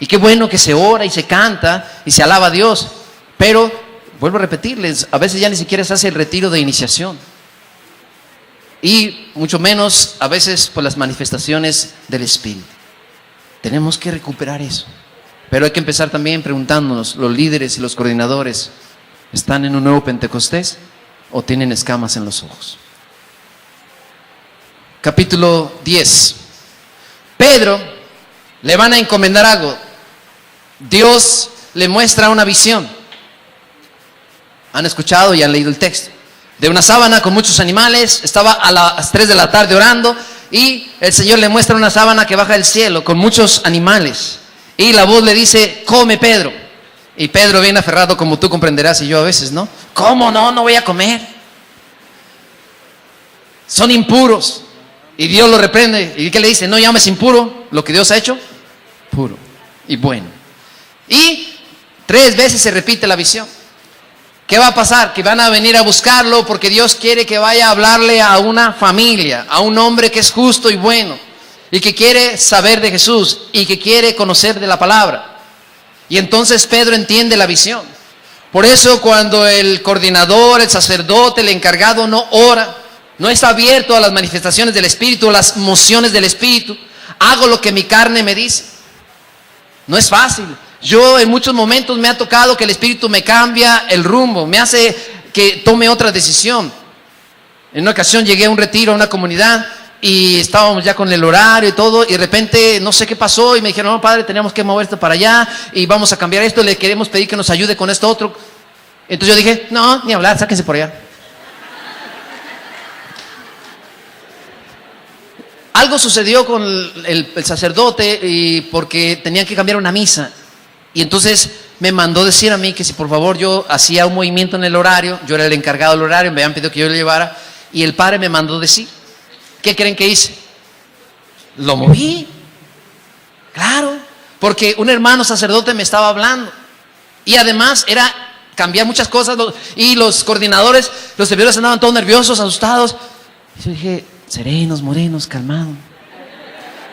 Y qué bueno que se ora y se canta y se alaba a Dios, pero vuelvo a repetirles, a veces ya ni siquiera se hace el retiro de iniciación y mucho menos a veces por las manifestaciones del Espíritu. Tenemos que recuperar eso, pero hay que empezar también preguntándonos, los líderes y los coordinadores, ¿están en un nuevo Pentecostés o tienen escamas en los ojos? Capítulo 10. Pedro le van a encomendar algo. Dios le muestra una visión. Han escuchado y han leído el texto. De una sábana con muchos animales. Estaba a las 3 de la tarde orando y el Señor le muestra una sábana que baja del cielo con muchos animales. Y la voz le dice, come Pedro. Y Pedro bien aferrado, como tú comprenderás y yo a veces, ¿no? ¿Cómo no? No voy a comer. Son impuros. Y Dios lo reprende. ¿Y qué le dice? No llames impuro lo que Dios ha hecho puro y bueno. Y 3 veces se repite la visión. ¿Qué va a pasar? Que van a venir a buscarlo porque Dios quiere que vaya a hablarle a una familia, a un hombre que es justo y bueno y que quiere saber de Jesús y que quiere conocer de la palabra. Y entonces Pedro entiende la visión. Por eso cuando el coordinador, el sacerdote, el encargado no ora, no está abierto a las manifestaciones del Espíritu, a las mociones del Espíritu, hago lo que mi carne me dice. No es fácil. Yo en muchos momentos me ha tocado que el Espíritu me cambia el rumbo, me hace que tome otra decisión. En una ocasión llegué a un retiro, a una comunidad, y estábamos ya con el horario y todo, y de repente no sé qué pasó, y me dijeron, no, padre, teníamos que mover esto para allá, y vamos a cambiar esto, le queremos pedir que nos ayude con esto otro. Entonces yo dije, no, ni hablar, sáquense por allá. Algo sucedió con el sacerdote, y porque tenían que cambiar una misa, y entonces me mandó decir a mí que si por favor yo hacía un movimiento en el horario, yo era el encargado del horario, me habían pedido que yo lo llevara, y el padre me mandó decir. ¿Qué creen que hice? Lo moví. Claro, porque un hermano sacerdote me estaba hablando, y además era cambiar muchas cosas, y los coordinadores, los servidores andaban todos nerviosos, asustados. Y yo dije, serenos, morenos, calmados,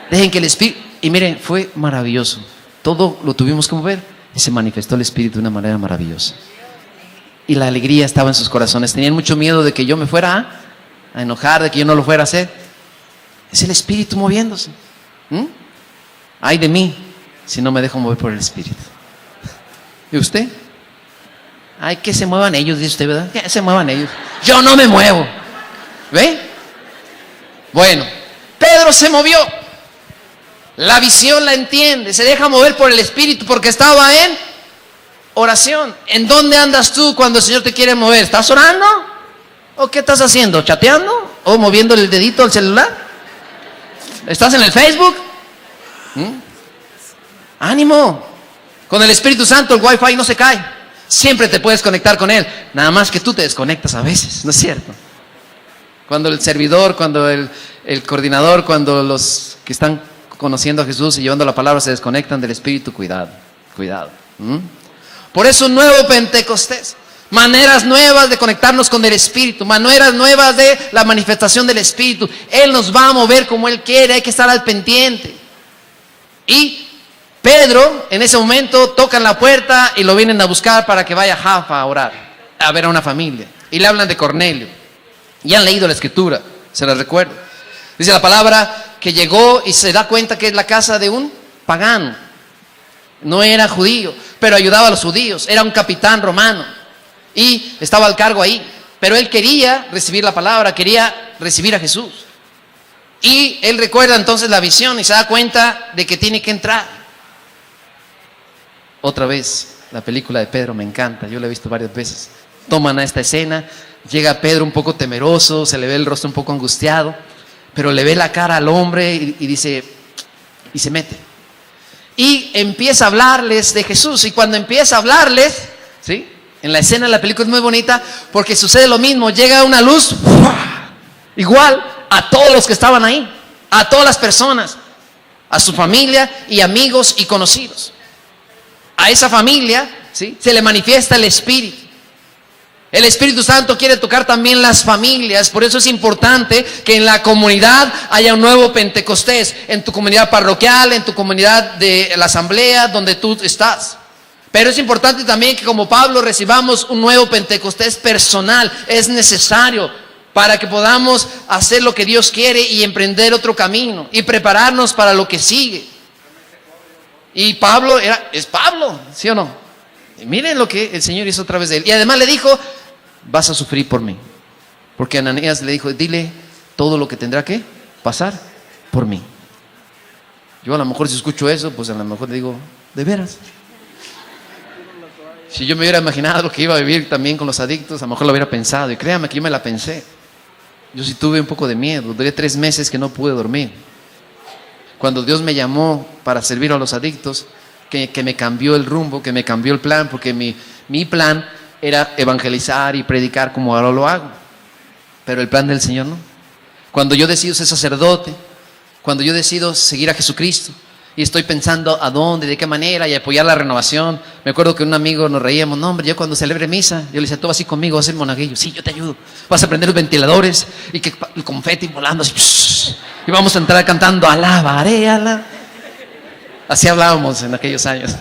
dejen que el Espíritu. Y miren, fue maravilloso. Todo lo tuvimos que mover y se manifestó el Espíritu de una manera maravillosa. Y la alegría estaba en sus corazones. Tenían mucho miedo de que yo me fuera a enojar, de que yo no lo fuera a hacer. Es el Espíritu moviéndose. Ay de mí si no me dejo mover por el Espíritu. ¿Y usted? Ay, que se muevan ellos, dice usted, ¿verdad? Que se muevan ellos. Yo no me muevo. ¿Ve? Bueno, Pedro se movió. La visión la entiende, se deja mover por el Espíritu porque estaba en oración. ¿En dónde andas tú cuando el Señor te quiere mover? ¿Estás orando? ¿O qué estás haciendo? ¿Chateando? ¿O moviendo el dedito al celular? ¿Estás en el Facebook? ¡Ánimo! Con el Espíritu Santo el Wi-Fi no se cae. Siempre te puedes conectar con Él. Nada más que tú te desconectas a veces, ¿no es cierto? Cuando el servidor, cuando el coordinador, cuando los que están conociendo a Jesús y llevando la palabra se desconectan del Espíritu, cuidado, cuidado. Por eso un nuevo Pentecostés, maneras nuevas de conectarnos con el Espíritu, maneras nuevas de la manifestación del Espíritu. Él nos va a mover como Él quiere, hay que estar al pendiente. Y Pedro, en ese momento, tocan la puerta y lo vienen a buscar para que vaya a Jaffa a orar, a ver a una familia. Y le hablan de Cornelio. Y han leído la Escritura, se las recuerdo. Dice la palabra que llegó y se da cuenta que es la casa de un pagano. No era judío, pero ayudaba a los judíos. Era un capitán romano y estaba al cargo ahí. Pero él quería recibir la palabra, quería recibir a Jesús. Y él recuerda entonces la visión y se da cuenta de que tiene que entrar. Otra vez, la película de Pedro me encanta, yo la he visto varias veces. Toman a esta escena, llega Pedro un poco temeroso, se le ve el rostro un poco angustiado, pero le ve la cara al hombre y dice, y se mete. Y empieza a hablarles de Jesús, y cuando empieza a hablarles, ¿sí? En la escena de la película es muy bonita, porque sucede lo mismo, llega una luz, igual a todos los que estaban ahí, a todas las personas, a su familia y amigos y conocidos. A esa familia, ¿sí? Se le manifiesta el Espíritu. El Espíritu Santo quiere tocar también las familias, por eso es importante que en la comunidad haya un nuevo Pentecostés, en tu comunidad parroquial, en tu comunidad de la asamblea, donde tú estás. Pero es importante también que como Pablo recibamos un nuevo Pentecostés personal, es necesario para que podamos hacer lo que Dios quiere y emprender otro camino y prepararnos para lo que sigue. Y Pablo es Pablo, ¿sí o no? Y miren lo que el Señor hizo a través de él. Y además le dijo, vas a sufrir por mí. Porque Ananías le dijo, dile todo lo que tendrá que pasar por mí. Yo a lo mejor si escucho eso, pues a lo mejor le digo, ¿de veras? Si yo me hubiera imaginado lo que iba a vivir también con los adictos, a lo mejor lo hubiera pensado. Y créanme que yo me la pensé. Yo sí tuve un poco de miedo. Duré 3 meses que no pude dormir. Cuando Dios me llamó para servir a los adictos, que me cambió el rumbo, que me cambió el plan, porque mi plan era evangelizar y predicar como ahora lo hago. Pero el plan del Señor no. Cuando yo decido ser sacerdote, cuando yo decido seguir a Jesucristo, y estoy pensando a dónde, de qué manera, y apoyar la renovación. Me acuerdo que un amigo nos reíamos, no hombre, yo cuando celebre misa, yo le decía, tú vas así conmigo, vas a ser monaguillo. Sí, yo te ayudo. Vas a prender los ventiladores, y que el confeti volando así, y vamos a entrar cantando, alabaré, alá. Así hablábamos en aquellos años.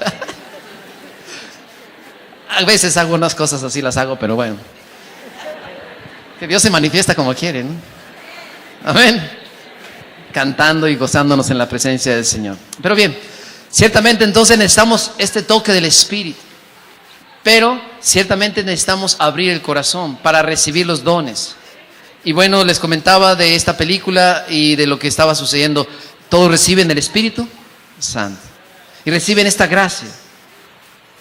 A veces hago unas cosas así, las hago, pero bueno. Que Dios se manifiesta como quiere, ¿no? Amén. Cantando y gozándonos en la presencia del Señor. Pero bien, ciertamente entonces necesitamos este toque del Espíritu. Pero ciertamente necesitamos abrir el corazón para recibir los dones. Y bueno, les comentaba de esta película y de lo que estaba sucediendo. Todos reciben el Espíritu Santo y reciben esta gracia.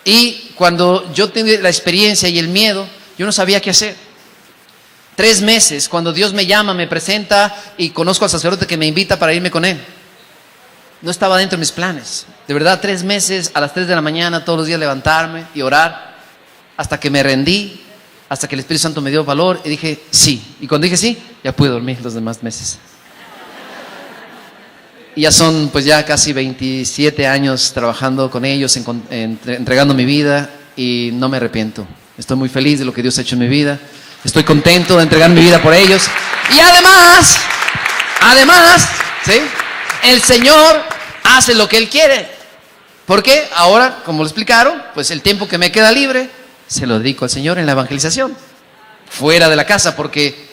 Y cuando yo tuve la experiencia y el miedo, yo no sabía qué hacer. 3 meses, cuando Dios me llama, me presenta y conozco al sacerdote que me invita para irme con él. No estaba dentro de mis planes. De verdad, 3 meses, a las 3 de la mañana, todos los días levantarme y orar, hasta que me rendí, hasta que el Espíritu Santo me dio valor y dije sí. Y cuando dije sí, ya pude dormir los demás meses. Y ya son pues ya casi 27 años trabajando con ellos, entregando mi vida, y no me arrepiento. Estoy muy feliz de lo que Dios ha hecho en mi vida. Estoy contento de entregar mi vida por ellos. Y además, ¿sí?, el Señor hace lo que Él quiere. Porque ahora, como lo explicaron, pues el tiempo que me queda libre se lo dedico al Señor en la evangelización, fuera de la casa, porque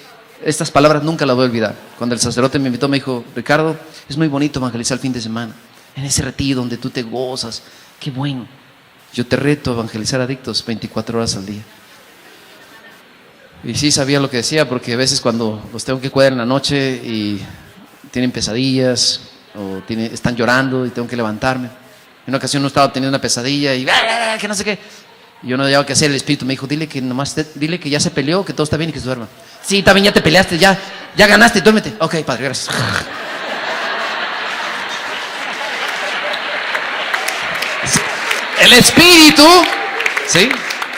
estas palabras nunca las voy a olvidar. Cuando el sacerdote me invitó, me dijo: Ricardo, es muy bonito evangelizar el fin de semana, en ese retiro donde tú te gozas, qué bueno. Yo te reto a evangelizar adictos 24 horas al día. Y sí sabía lo que decía, porque a veces cuando los tengo que cuidar en la noche y tienen pesadillas o están llorando y tengo que levantarme. En una ocasión no estaba teniendo una pesadilla y que no sé qué. Y yo no sabía qué hacer. El Espíritu me dijo: dile que ya se peleó, que todo está bien y que se duerma. Sí, también ya te peleaste, ya ganaste, duérmete. Ok, Padre, gracias. El Espíritu, ¿sí?,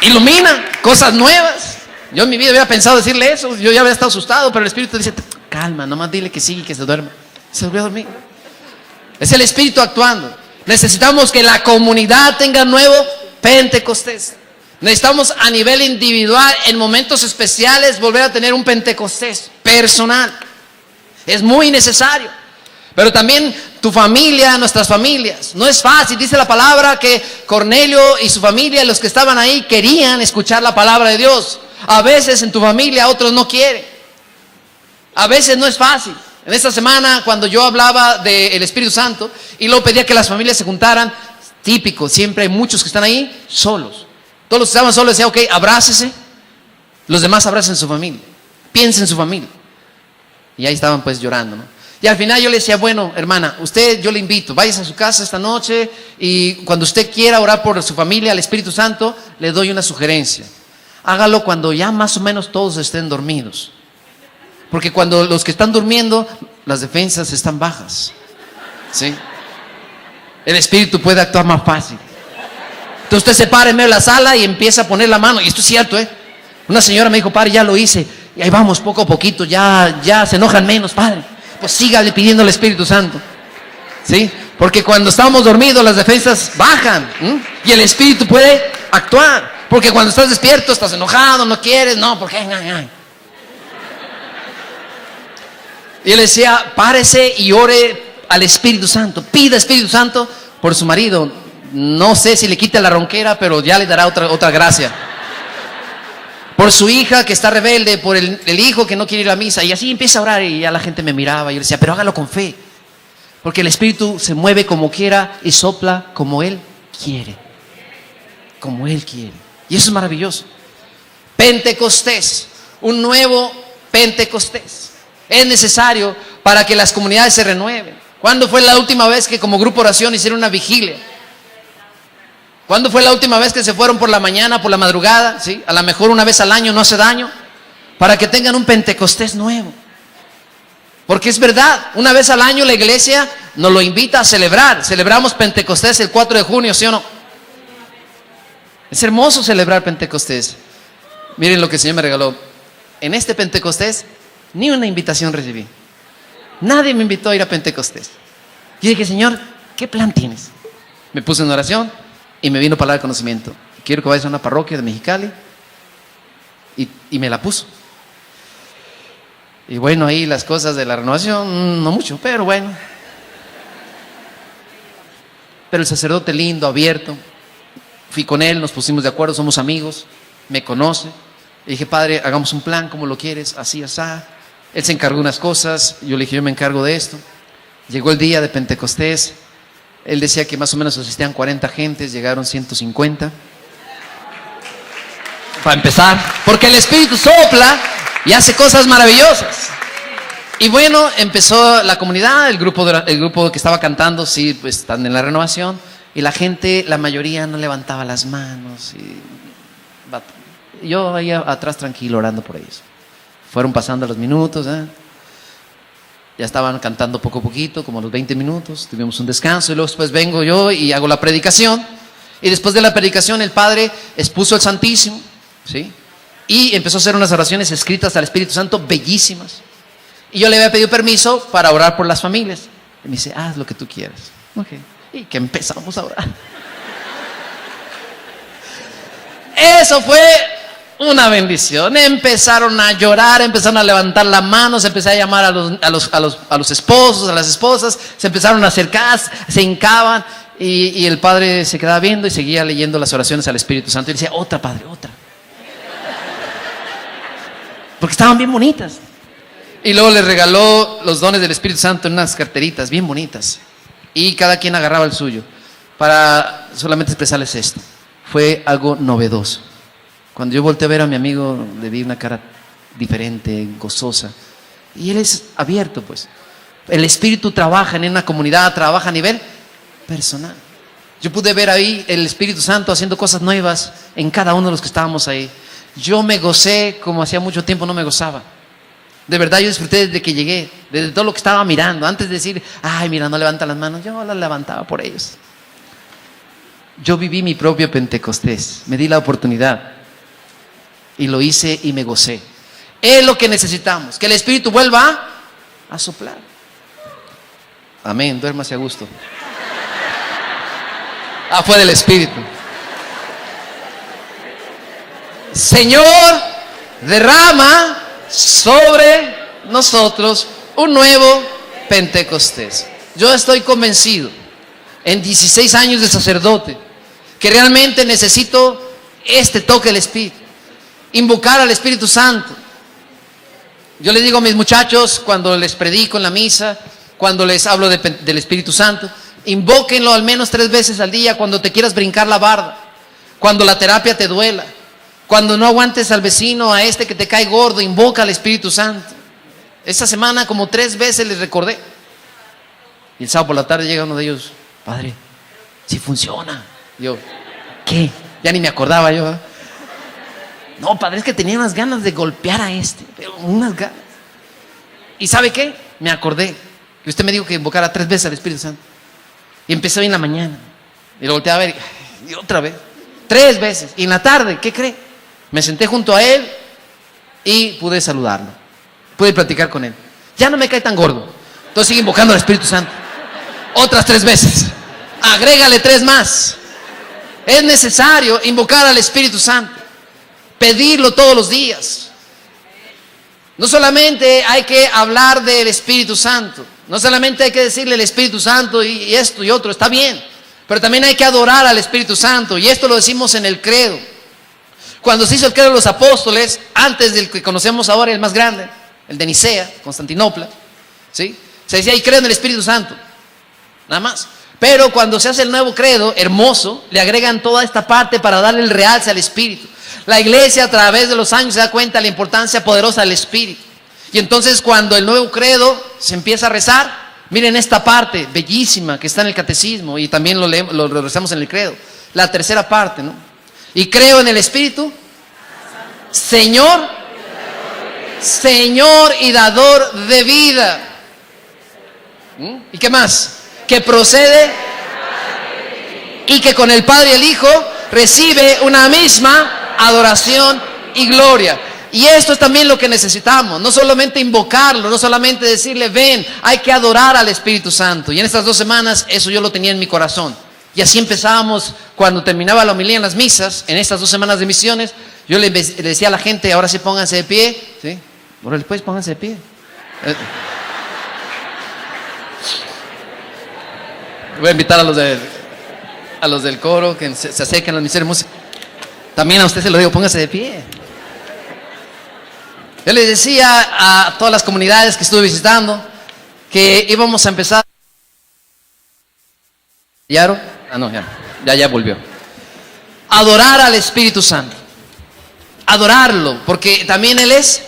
ilumina cosas nuevas. Yo en mi vida había pensado decirle eso, yo ya había estado asustado, pero el Espíritu dice: calma, nomás dile que sí, que se duerma. Se volvió a dormir. Es el Espíritu actuando. Necesitamos que la comunidad tenga nuevo Pentecostés. Necesitamos a nivel individual, en momentos especiales, volver a tener un Pentecostés personal. Es muy necesario. Pero también tu familia, nuestras familias. No es fácil. Dice la palabra que Cornelio y su familia, los que estaban ahí, querían escuchar la palabra de Dios. A veces en tu familia otros no quieren. A veces no es fácil. En esta semana, cuando yo hablaba del Espíritu Santo y luego pedía que las familias se juntaran, típico, siempre hay muchos que están ahí solos. Todos los que estaban solos decían: ok, abrácese. Los demás abracen su familia. Piensen en su familia. Y ahí estaban pues llorando, ¿no? Y al final yo le decía: bueno, hermana, yo le invito, váyase a su casa esta noche y cuando usted quiera orar por su familia, al Espíritu Santo, le doy una sugerencia. Hágalo cuando ya más o menos todos estén dormidos. Porque cuando los que están durmiendo, las defensas están bajas, ¿sí? El Espíritu puede actuar más fácil. Entonces usted se para en medio de la sala y empieza a poner la mano. Y esto es cierto, ¿eh? Una señora me dijo: padre, ya lo hice. Y ahí vamos, poco a poquito, ya se enojan menos, padre. Pues sígale pidiendo al Espíritu Santo, ¿sí? Porque cuando estamos dormidos las defensas bajan, ¿sí?, y el Espíritu puede actuar. Porque cuando estás despierto estás enojado, no quieres, no, porque... Y él decía: párese y ore al Espíritu Santo. Pida Espíritu Santo por su marido. No sé si le quita la ronquera, pero ya le dará otra gracia. Por su hija que está rebelde, por el hijo que no quiere ir a misa. Y así empieza a orar y ya la gente me miraba y yo decía: pero hágalo con fe. Porque el Espíritu se mueve como quiera y sopla como Él quiere. Como Él quiere. Y eso es maravilloso. Pentecostés, un nuevo Pentecostés. Es necesario para que las comunidades se renueven. ¿Cuándo fue la última vez que como grupo oración hicieron una vigilia? ¿Cuándo fue la última vez que se fueron por la mañana, por la madrugada? ¿Sí? A lo mejor una vez al año, no hace daño. Para que tengan un Pentecostés nuevo. Porque es verdad, una vez al año la iglesia nos lo invita a celebrar. Celebramos Pentecostés el 4 de junio, ¿sí o no? Es hermoso celebrar Pentecostés. Miren lo que el Señor me regaló. En este Pentecostés ni una invitación recibí. Nadie me invitó a ir a Pentecostés. Yo dije: Señor, ¿qué plan tienes? Me puse en oración y me vino palabra de conocimiento. Quiero que vayas a una parroquia de Mexicali. Y me la puso. Y bueno, ahí las cosas de la renovación, no mucho, pero bueno. Pero el sacerdote lindo, abierto. Fui con él, nos pusimos de acuerdo, somos amigos, me conoce. Le dije: padre, hagamos un plan, ¿cómo lo quieres? Así, así. Él se encargó de unas cosas, yo le dije: yo me encargo de esto. Llegó el día de Pentecostés. Él decía que más o menos asistían 40 gentes, llegaron 150. para empezar, porque el Espíritu sopla y hace cosas maravillosas. Y bueno, empezó la comunidad, el grupo que estaba cantando, sí, pues están en la renovación, y la gente, la mayoría no levantaba las manos, y yo ahí atrás tranquilo orando por ellos. Fueron pasando los minutos, ya estaban cantando poco a poquito, como los 20 minutos, tuvimos un descanso, y luego después vengo yo y hago la predicación, y después de la predicación el Padre expuso el Santísimo, ¿sí? Y empezó a hacer unas oraciones escritas al Espíritu Santo, bellísimas. Y yo le había pedido permiso para orar por las familias. Y me dice, haz lo que tú quieras. Okay. Y que empezamos a orar. Eso fue una bendición. Empezaron a llorar, empezaron a levantar las manos, empecé a llamar a los esposos, a las esposas, se empezaron a acercar, se hincaban, y el Padre se quedaba viendo y seguía leyendo las oraciones al Espíritu Santo. Y decía, otra, Padre, otra. Porque estaban bien bonitas. Y luego les regaló los dones del Espíritu Santo en unas carteritas bien bonitas. Y cada quien agarraba el suyo. Para solamente expresarles esto. Fue algo novedoso. Cuando yo volteé a ver a mi amigo, le vi una cara diferente, gozosa. Y él es abierto, pues. El Espíritu trabaja en una comunidad, trabaja a nivel personal. Yo pude ver ahí el Espíritu Santo haciendo cosas nuevas en cada uno de los que estábamos ahí. Yo me gocé como hacía mucho tiempo no me gozaba. De verdad yo disfruté desde que llegué, desde todo lo que estaba mirando. Antes de decir, ay, mira, no levanta las manos, yo las levantaba por ellos. Yo viví mi propio Pentecostés, me di la oportunidad y lo hice y me gocé. Es lo que necesitamos, que el Espíritu vuelva a soplar. Amén, duérmase a gusto. Fue del Espíritu. Señor, derrama sobre nosotros un nuevo Pentecostés. Yo estoy convencido, en 16 años de sacerdote, que realmente necesito este toque del Espíritu, invocar al Espíritu Santo. Yo les digo a mis muchachos, cuando les predico en la misa, cuando les hablo del Espíritu Santo, invóquenlo al menos 3 veces al día, cuando te quieras brincar la barda, cuando la terapia te duela, cuando no aguantes al vecino, a este que te cae gordo, invoca al Espíritu Santo. Esta semana como 3 veces les recordé. Y el sábado por la tarde llega uno de ellos, Padre, sí funciona. Yo, ¿qué? Ya ni me acordaba yo. No, Padre, es que tenía unas ganas de golpear a este, pero unas ganas. ¿Y sabe qué? Me acordé que usted me dijo que invocara 3 veces al Espíritu Santo. Y empecé hoy en la mañana. Y lo volteé a ver y otra vez. 3 veces. Y en la tarde, ¿qué cree? Me senté junto a él y pude saludarlo. Pude platicar con él. Ya no me cae tan gordo. Entonces sigue invocando al Espíritu Santo. Otras 3 veces. Agrégale 3 más. Es necesario invocar al Espíritu Santo. Pedirlo todos los días. No solamente hay que hablar del Espíritu Santo. No solamente hay que decirle el Espíritu Santo y esto y otro. Está bien. Pero también hay que adorar al Espíritu Santo. Y esto lo decimos en el credo. Cuando se hizo el credo de los apóstoles, antes del que conocemos ahora, el más grande, el de Nicea, Constantinopla, ¿sí? Se decía, y creo en el Espíritu Santo, nada más. Pero cuando se hace el nuevo credo, hermoso, le agregan toda esta parte para darle el realce al Espíritu. La iglesia a través de los años se da cuenta de la importancia poderosa del Espíritu. Y entonces cuando el nuevo credo se empieza a rezar, miren esta parte bellísima que está en el catecismo y también lo rezamos en el credo. La tercera parte, ¿no? Y creo en el Espíritu, Señor y dador de vida. ¿Y qué más? Que procede y que con el Padre y el Hijo recibe una misma adoración y gloria. Y esto es también lo que necesitamos, no solamente invocarlo, no solamente decirle ven, hay que adorar al Espíritu Santo. Y en estas 2 semanas eso yo lo tenía en mi corazón. Y así empezábamos cuando terminaba la homilía en las misas, en estas 2 semanas de misiones, yo le decía a la gente, ahora sí pónganse de pie, ¿sí? Ahora después pónganse de pie. Voy a invitar a los del coro que se acerquen a los misterios. También a usted se lo digo, pónganse de pie. Yo les decía a todas las comunidades que estuve visitando que íbamos a empezar. ¿Ya no? Ya volvió. Adorar al Espíritu Santo. adorarlo, porque también Él es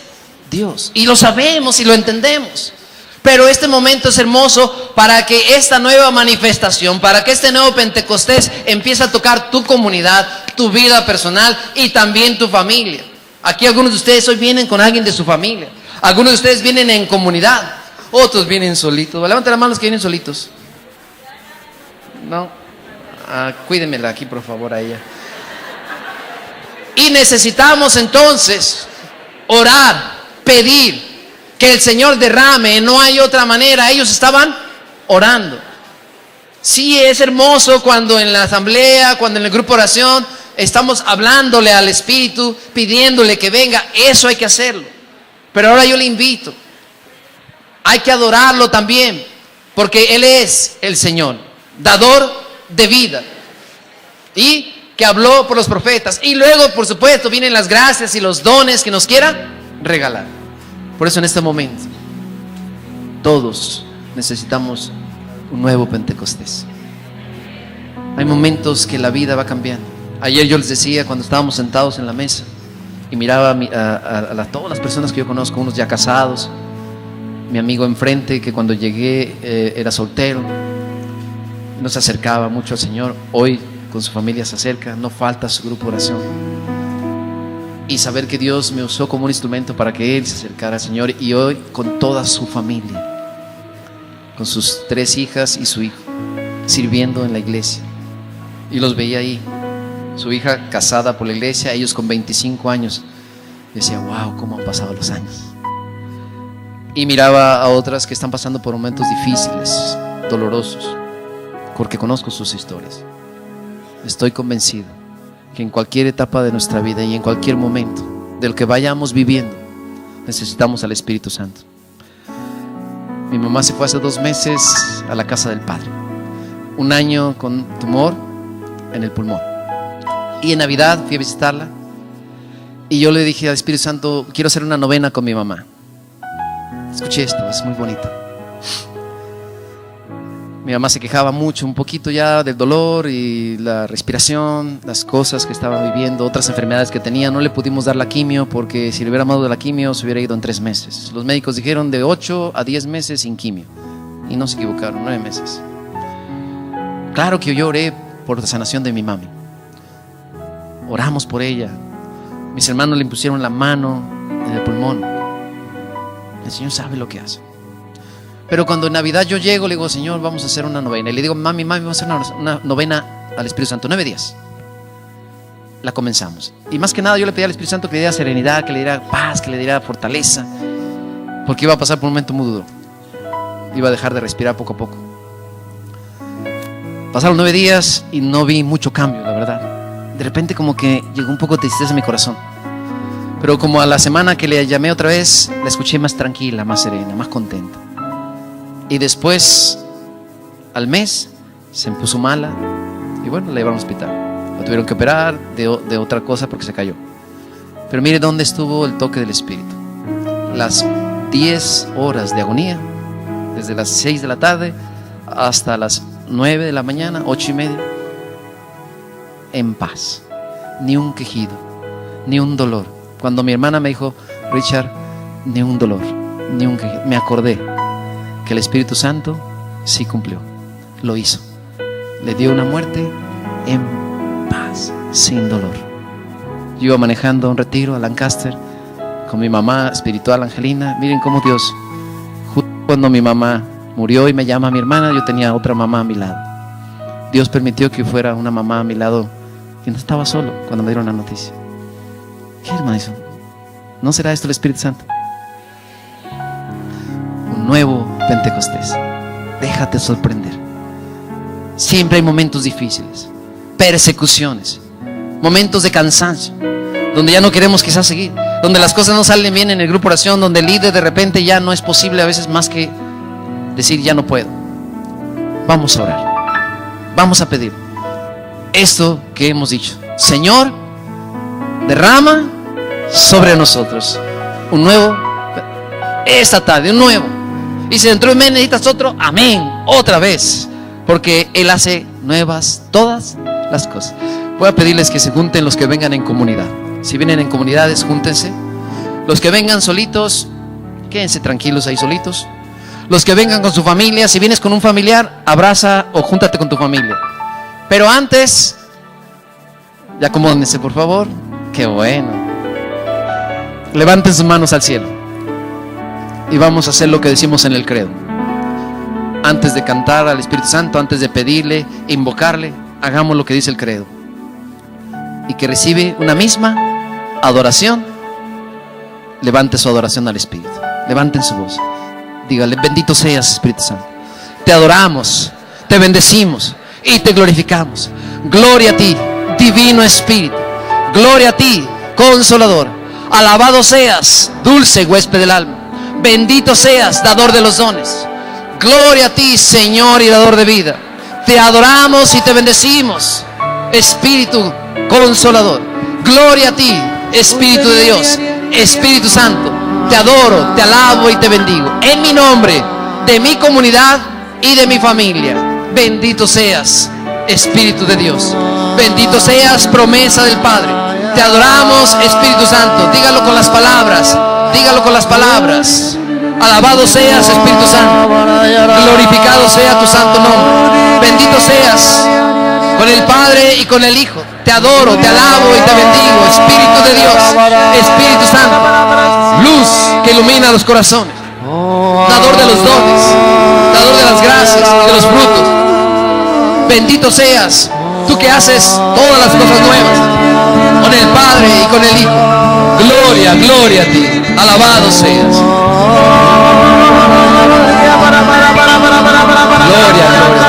Dios. Y lo sabemos y lo entendemos. Pero este momento es hermoso para que esta nueva manifestación, para que este nuevo Pentecostés empiece a tocar tu comunidad, tu vida personal y también tu familia. Aquí algunos de ustedes hoy vienen con alguien de su familia. Algunos de ustedes vienen en comunidad. Otros vienen solitos. Levanten las manos los que vienen solitos. No. Cuídenmela aquí, por favor, a ella. Y necesitamos entonces orar, pedir que el Señor derrame. No hay otra manera. Ellos estaban orando. Sí, es hermoso cuando en la asamblea, cuando en el grupo de oración estamos hablándole al Espíritu, pidiéndole que venga. Eso hay que hacerlo. Pero ahora yo le invito, hay que adorarlo también, porque Él es el Señor, dador de vida, y que habló por los profetas. Y luego, por supuesto, vienen las gracias y los dones que nos quiera regalar. Por eso en este momento todos necesitamos un nuevo Pentecostés. Hay momentos que la vida va cambiando. Ayer yo les decía, cuando estábamos sentados en la mesa y miraba a todas las personas que yo conozco, unos ya casados, mi amigo enfrente que cuando llegué era soltero, no se acercaba mucho al Señor, hoy con su familia se acerca, no falta su grupo de oración. Y saber que Dios me usó como un instrumento para que él se acercara al Señor, y hoy con toda su familia, con sus 3 hijas y su hijo, sirviendo en la iglesia. Y los veía ahí, su hija casada por la iglesia, ellos con 25 años. Decía, wow, cómo han pasado los años. Y miraba a otras que están pasando por momentos difíciles, dolorosos, porque conozco sus historias. Estoy convencido que en cualquier etapa de nuestra vida y en cualquier momento del que vayamos viviendo, necesitamos al Espíritu Santo. Mi mamá se fue hace 2 meses a la casa del Padre. 1 año con tumor en el pulmón. Y en Navidad fui a visitarla y yo le dije al Espíritu Santo, quiero hacer una novena con mi mamá. Escuché esto, es muy bonito. Mi mamá se quejaba mucho, un poquito ya del dolor y la respiración, las cosas que estaba viviendo, otras enfermedades que tenía. No le pudimos dar la quimio porque si le hubiéramos dado la quimio se hubiera ido en 3 meses. Los médicos dijeron de 8 a 10 meses sin quimio. Y no se equivocaron, 9 meses. Claro que yo oré por la sanación de mi mami. Oramos por ella. Mis hermanos le impusieron la mano en el pulmón. El Señor sabe lo que hace. Pero cuando en Navidad yo llego, le digo, Señor, vamos a hacer una novena. Y le digo, mami, vamos a hacer una novena al Espíritu Santo, 9 días. La comenzamos. Y más que nada yo le pedí al Espíritu Santo que le diera serenidad, que le diera paz, que le diera fortaleza. Porque iba a pasar por un momento muy duro. Iba a dejar de respirar poco a poco. Pasaron 9 días y no vi mucho cambio, la verdad. De repente como que llegó un poco de tristeza en mi corazón. Pero como a la semana que le llamé otra vez, la escuché más tranquila, más serena, más contenta. Y después, al mes, se puso mala y bueno, la llevaron al hospital. La tuvieron que operar de otra cosa porque se cayó. Pero mire dónde estuvo el toque del Espíritu. Las 10 horas de agonía, desde las 6 de la tarde hasta las 9 de la mañana, 8:30, en paz. Ni un quejido, ni un dolor. Cuando mi hermana me dijo, Richard, ni un dolor, ni un quejido, me acordé que el Espíritu Santo sí cumplió, lo hizo. Le dio una muerte en paz, sin dolor. Yo iba manejando a un retiro a Lancaster con mi mamá espiritual Angelina. Miren cómo Dios, justo cuando mi mamá murió y me llama mi hermana, yo tenía otra mamá a mi lado. Dios permitió que fuera una mamá a mi lado que no estaba solo cuando me dieron la noticia. ¿Qué, hermano? ¿No será esto el Espíritu Santo? Un nuevo Pentecostés. Déjate sorprender. Siempre hay momentos difíciles, persecuciones, momentos de cansancio, donde ya no queremos quizás seguir, donde las cosas no salen bien en el grupo de oración, donde el líder de repente ya no es posible a veces más que decir ya no puedo. Vamos a orar, vamos a pedir esto que hemos dicho. Señor, derrama sobre nosotros un nuevo, esta tarde, un nuevo. Y si dentro de mí necesitas otro, amén, otra vez, porque Él hace nuevas todas las cosas. Voy a pedirles que se junten los que vengan en comunidad. Si vienen en comunidades, júntense. Los que vengan solitos, quédense tranquilos ahí solitos. Los que vengan con su familia, si vienes con un familiar, abraza o júntate con tu familia. Pero antes, ya acomódense por favor. Qué bueno. Levanten sus manos al cielo y vamos a hacer lo que decimos en el credo. Antes de cantar al Espíritu Santo, antes de pedirle, invocarle, hagamos lo que dice el credo. Y que recibe una misma adoración, levante su adoración al Espíritu. Levanten su voz. Dígale: bendito seas, Espíritu Santo. Te adoramos, te bendecimos y te glorificamos. Gloria a ti, Divino Espíritu. Gloria a ti, Consolador. Alabado seas, dulce huésped del alma. Bendito seas, dador de los dones. Gloria a ti, Señor y dador de vida. Te adoramos y te bendecimos, Espíritu Consolador. Gloria a ti, Espíritu de Dios, Espíritu Santo. Te adoro, te alabo y te bendigo. En mi nombre, de mi comunidad y de mi familia. Bendito seas, Espíritu de Dios. Bendito seas, promesa del Padre. Te adoramos, Espíritu Santo. Dígalo con las palabras. Dígalo con las palabras. Alabado seas, Espíritu Santo. Glorificado sea tu santo nombre. Bendito seas con el Padre y con el Hijo. Te adoro, te alabo y te bendigo, Espíritu de Dios, Espíritu Santo. Luz que ilumina los corazones. Dador de los dones, dador de las gracias y de los frutos. Bendito seas, tú que haces todas las cosas nuevas, con el Padre y con el Hijo. Gloria, gloria a ti. Alabado seas. Gloria, gloria.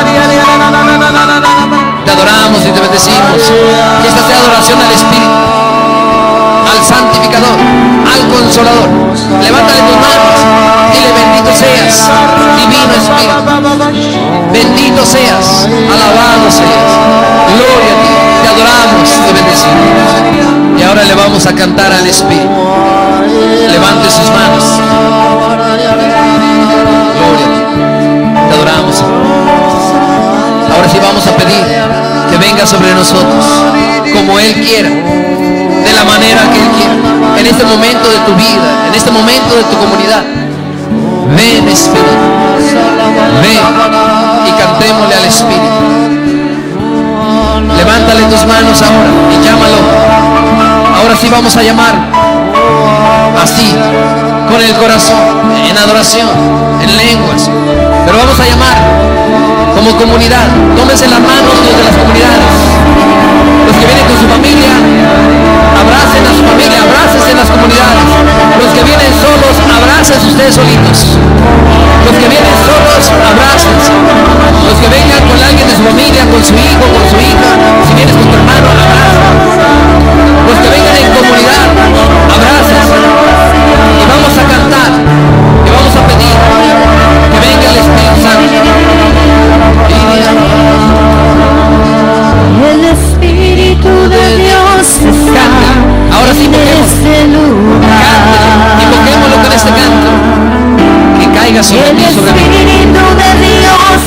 Te adoramos y te bendecimos. Que esta sea adoración al Espíritu, al Santificador, al Consolador. Levántale tus manos. Dile: bendito seas, Divino Espíritu. Bendito seas, alabado seas. Gloria a ti. Te adoramos, te bendecimos. Y ahora le vamos a cantar al Espíritu. Levante sus manos. Gloria a ti. Te adoramos. Ahora sí vamos a pedir que venga sobre nosotros como Él quiera, de la manera que Él quiera, en este momento de tu vida, en este momento de tu comunidad. Ven, Espíritu, ven y cantémosle al Espíritu. Levántale tus manos ahora y llámalo. Ahora sí vamos a llamar así, con el corazón, en adoración, en lenguas. Pero vamos a llamar como comunidad. Tómense las manos los de las comunidades. Los que vienen con su familia, abracen a su familia, abrácense en las comunidades. Los que vienen solos, abrácense ustedes solitos. Los que vienen solos, abrácense. Los que vengan con alguien de su familia, con su hijo, con su hija, si vienes con tu hermano, abrácense. Los que vengan en comunidad, abrácense. Y vamos a cantar, y vamos a pedir que venga el Espíritu Santo. El Espíritu de Dios está. Ahora sí, invoquemos. Invoquémoslo con este canto. Que caiga sobre ti, sobre mí. El Espíritu de Dios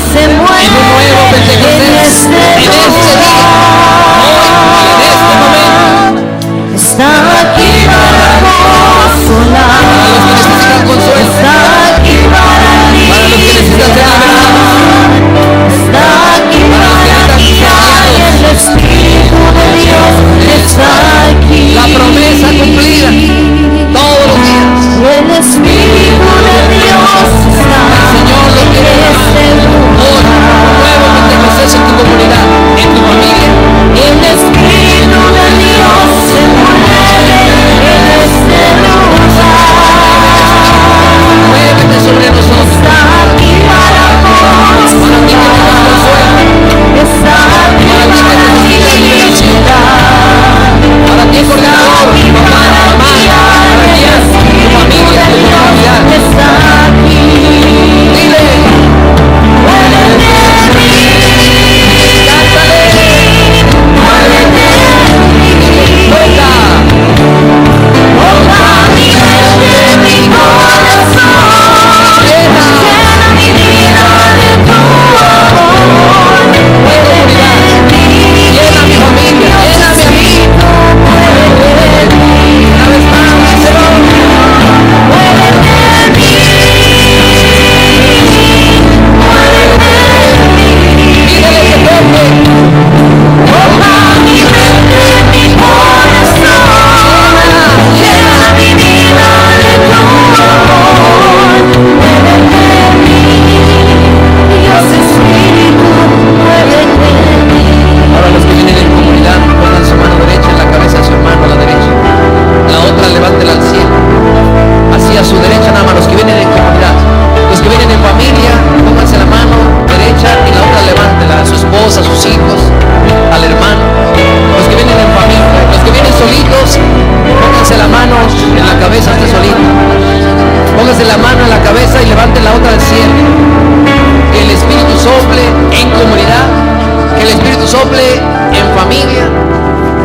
sople en familia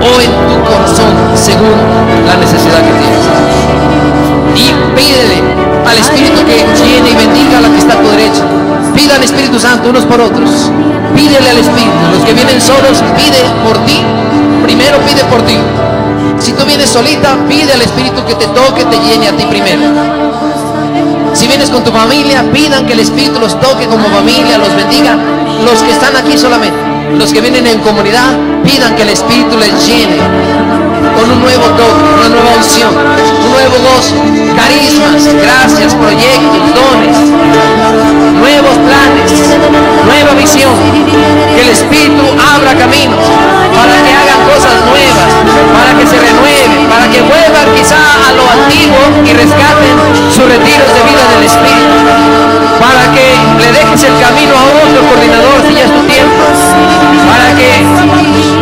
o en tu corazón según la necesidad que tienes. Y pídele al Espíritu que llene y bendiga a la que está a tu derecha. Pida al Espíritu Santo unos por otros. Pídele al Espíritu. Los que vienen solos, pide por ti. Primero pide por ti. Si tú vienes solita, pide al Espíritu que te toque, te llene a ti primero. Si vienes con tu familia, pidan que el Espíritu los toque como familia, los bendiga. Los que están aquí solamente, los que vienen en comunidad, pidan que el Espíritu les llene con un nuevo toque, una nueva unción, un nuevo gozo, carismas, gracias, proyectos, dones, nuevos planes, nueva visión. Que el Espíritu abra caminos para que hagan cosas nuevas, para que se renueven, para que vuelvan quizá a lo antiguo y rescaten sus retiros de vida del Espíritu, para que le dejes el camino a otro coordinador si ya es tu tiempo, para que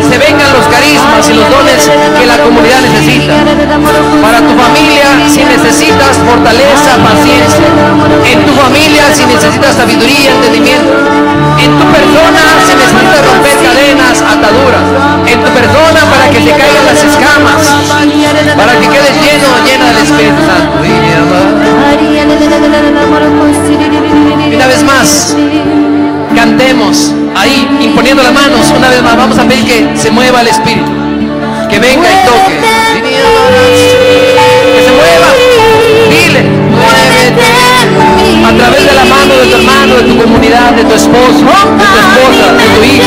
se vengan los carismas y los dones que la comunidad necesita. Para tu familia, si necesitas fortaleza, paciencia. En tu familia, si necesitas sabiduría, entendimiento. En tu persona, si necesitas romper cadenas, ataduras. En tu persona, para que te caigan las escamas, para que quedes lleno o llena del Espíritu Santo. Y una vez más, cantemos ahí, imponiendo las manos. Una vez más, vamos a pedir que se mueva el Espíritu, que venga y toque, que se mueva. Dile, muévete a través de la mano de tu hermano, de tu comunidad, de tu esposo, de tu esposa, de tu hijo.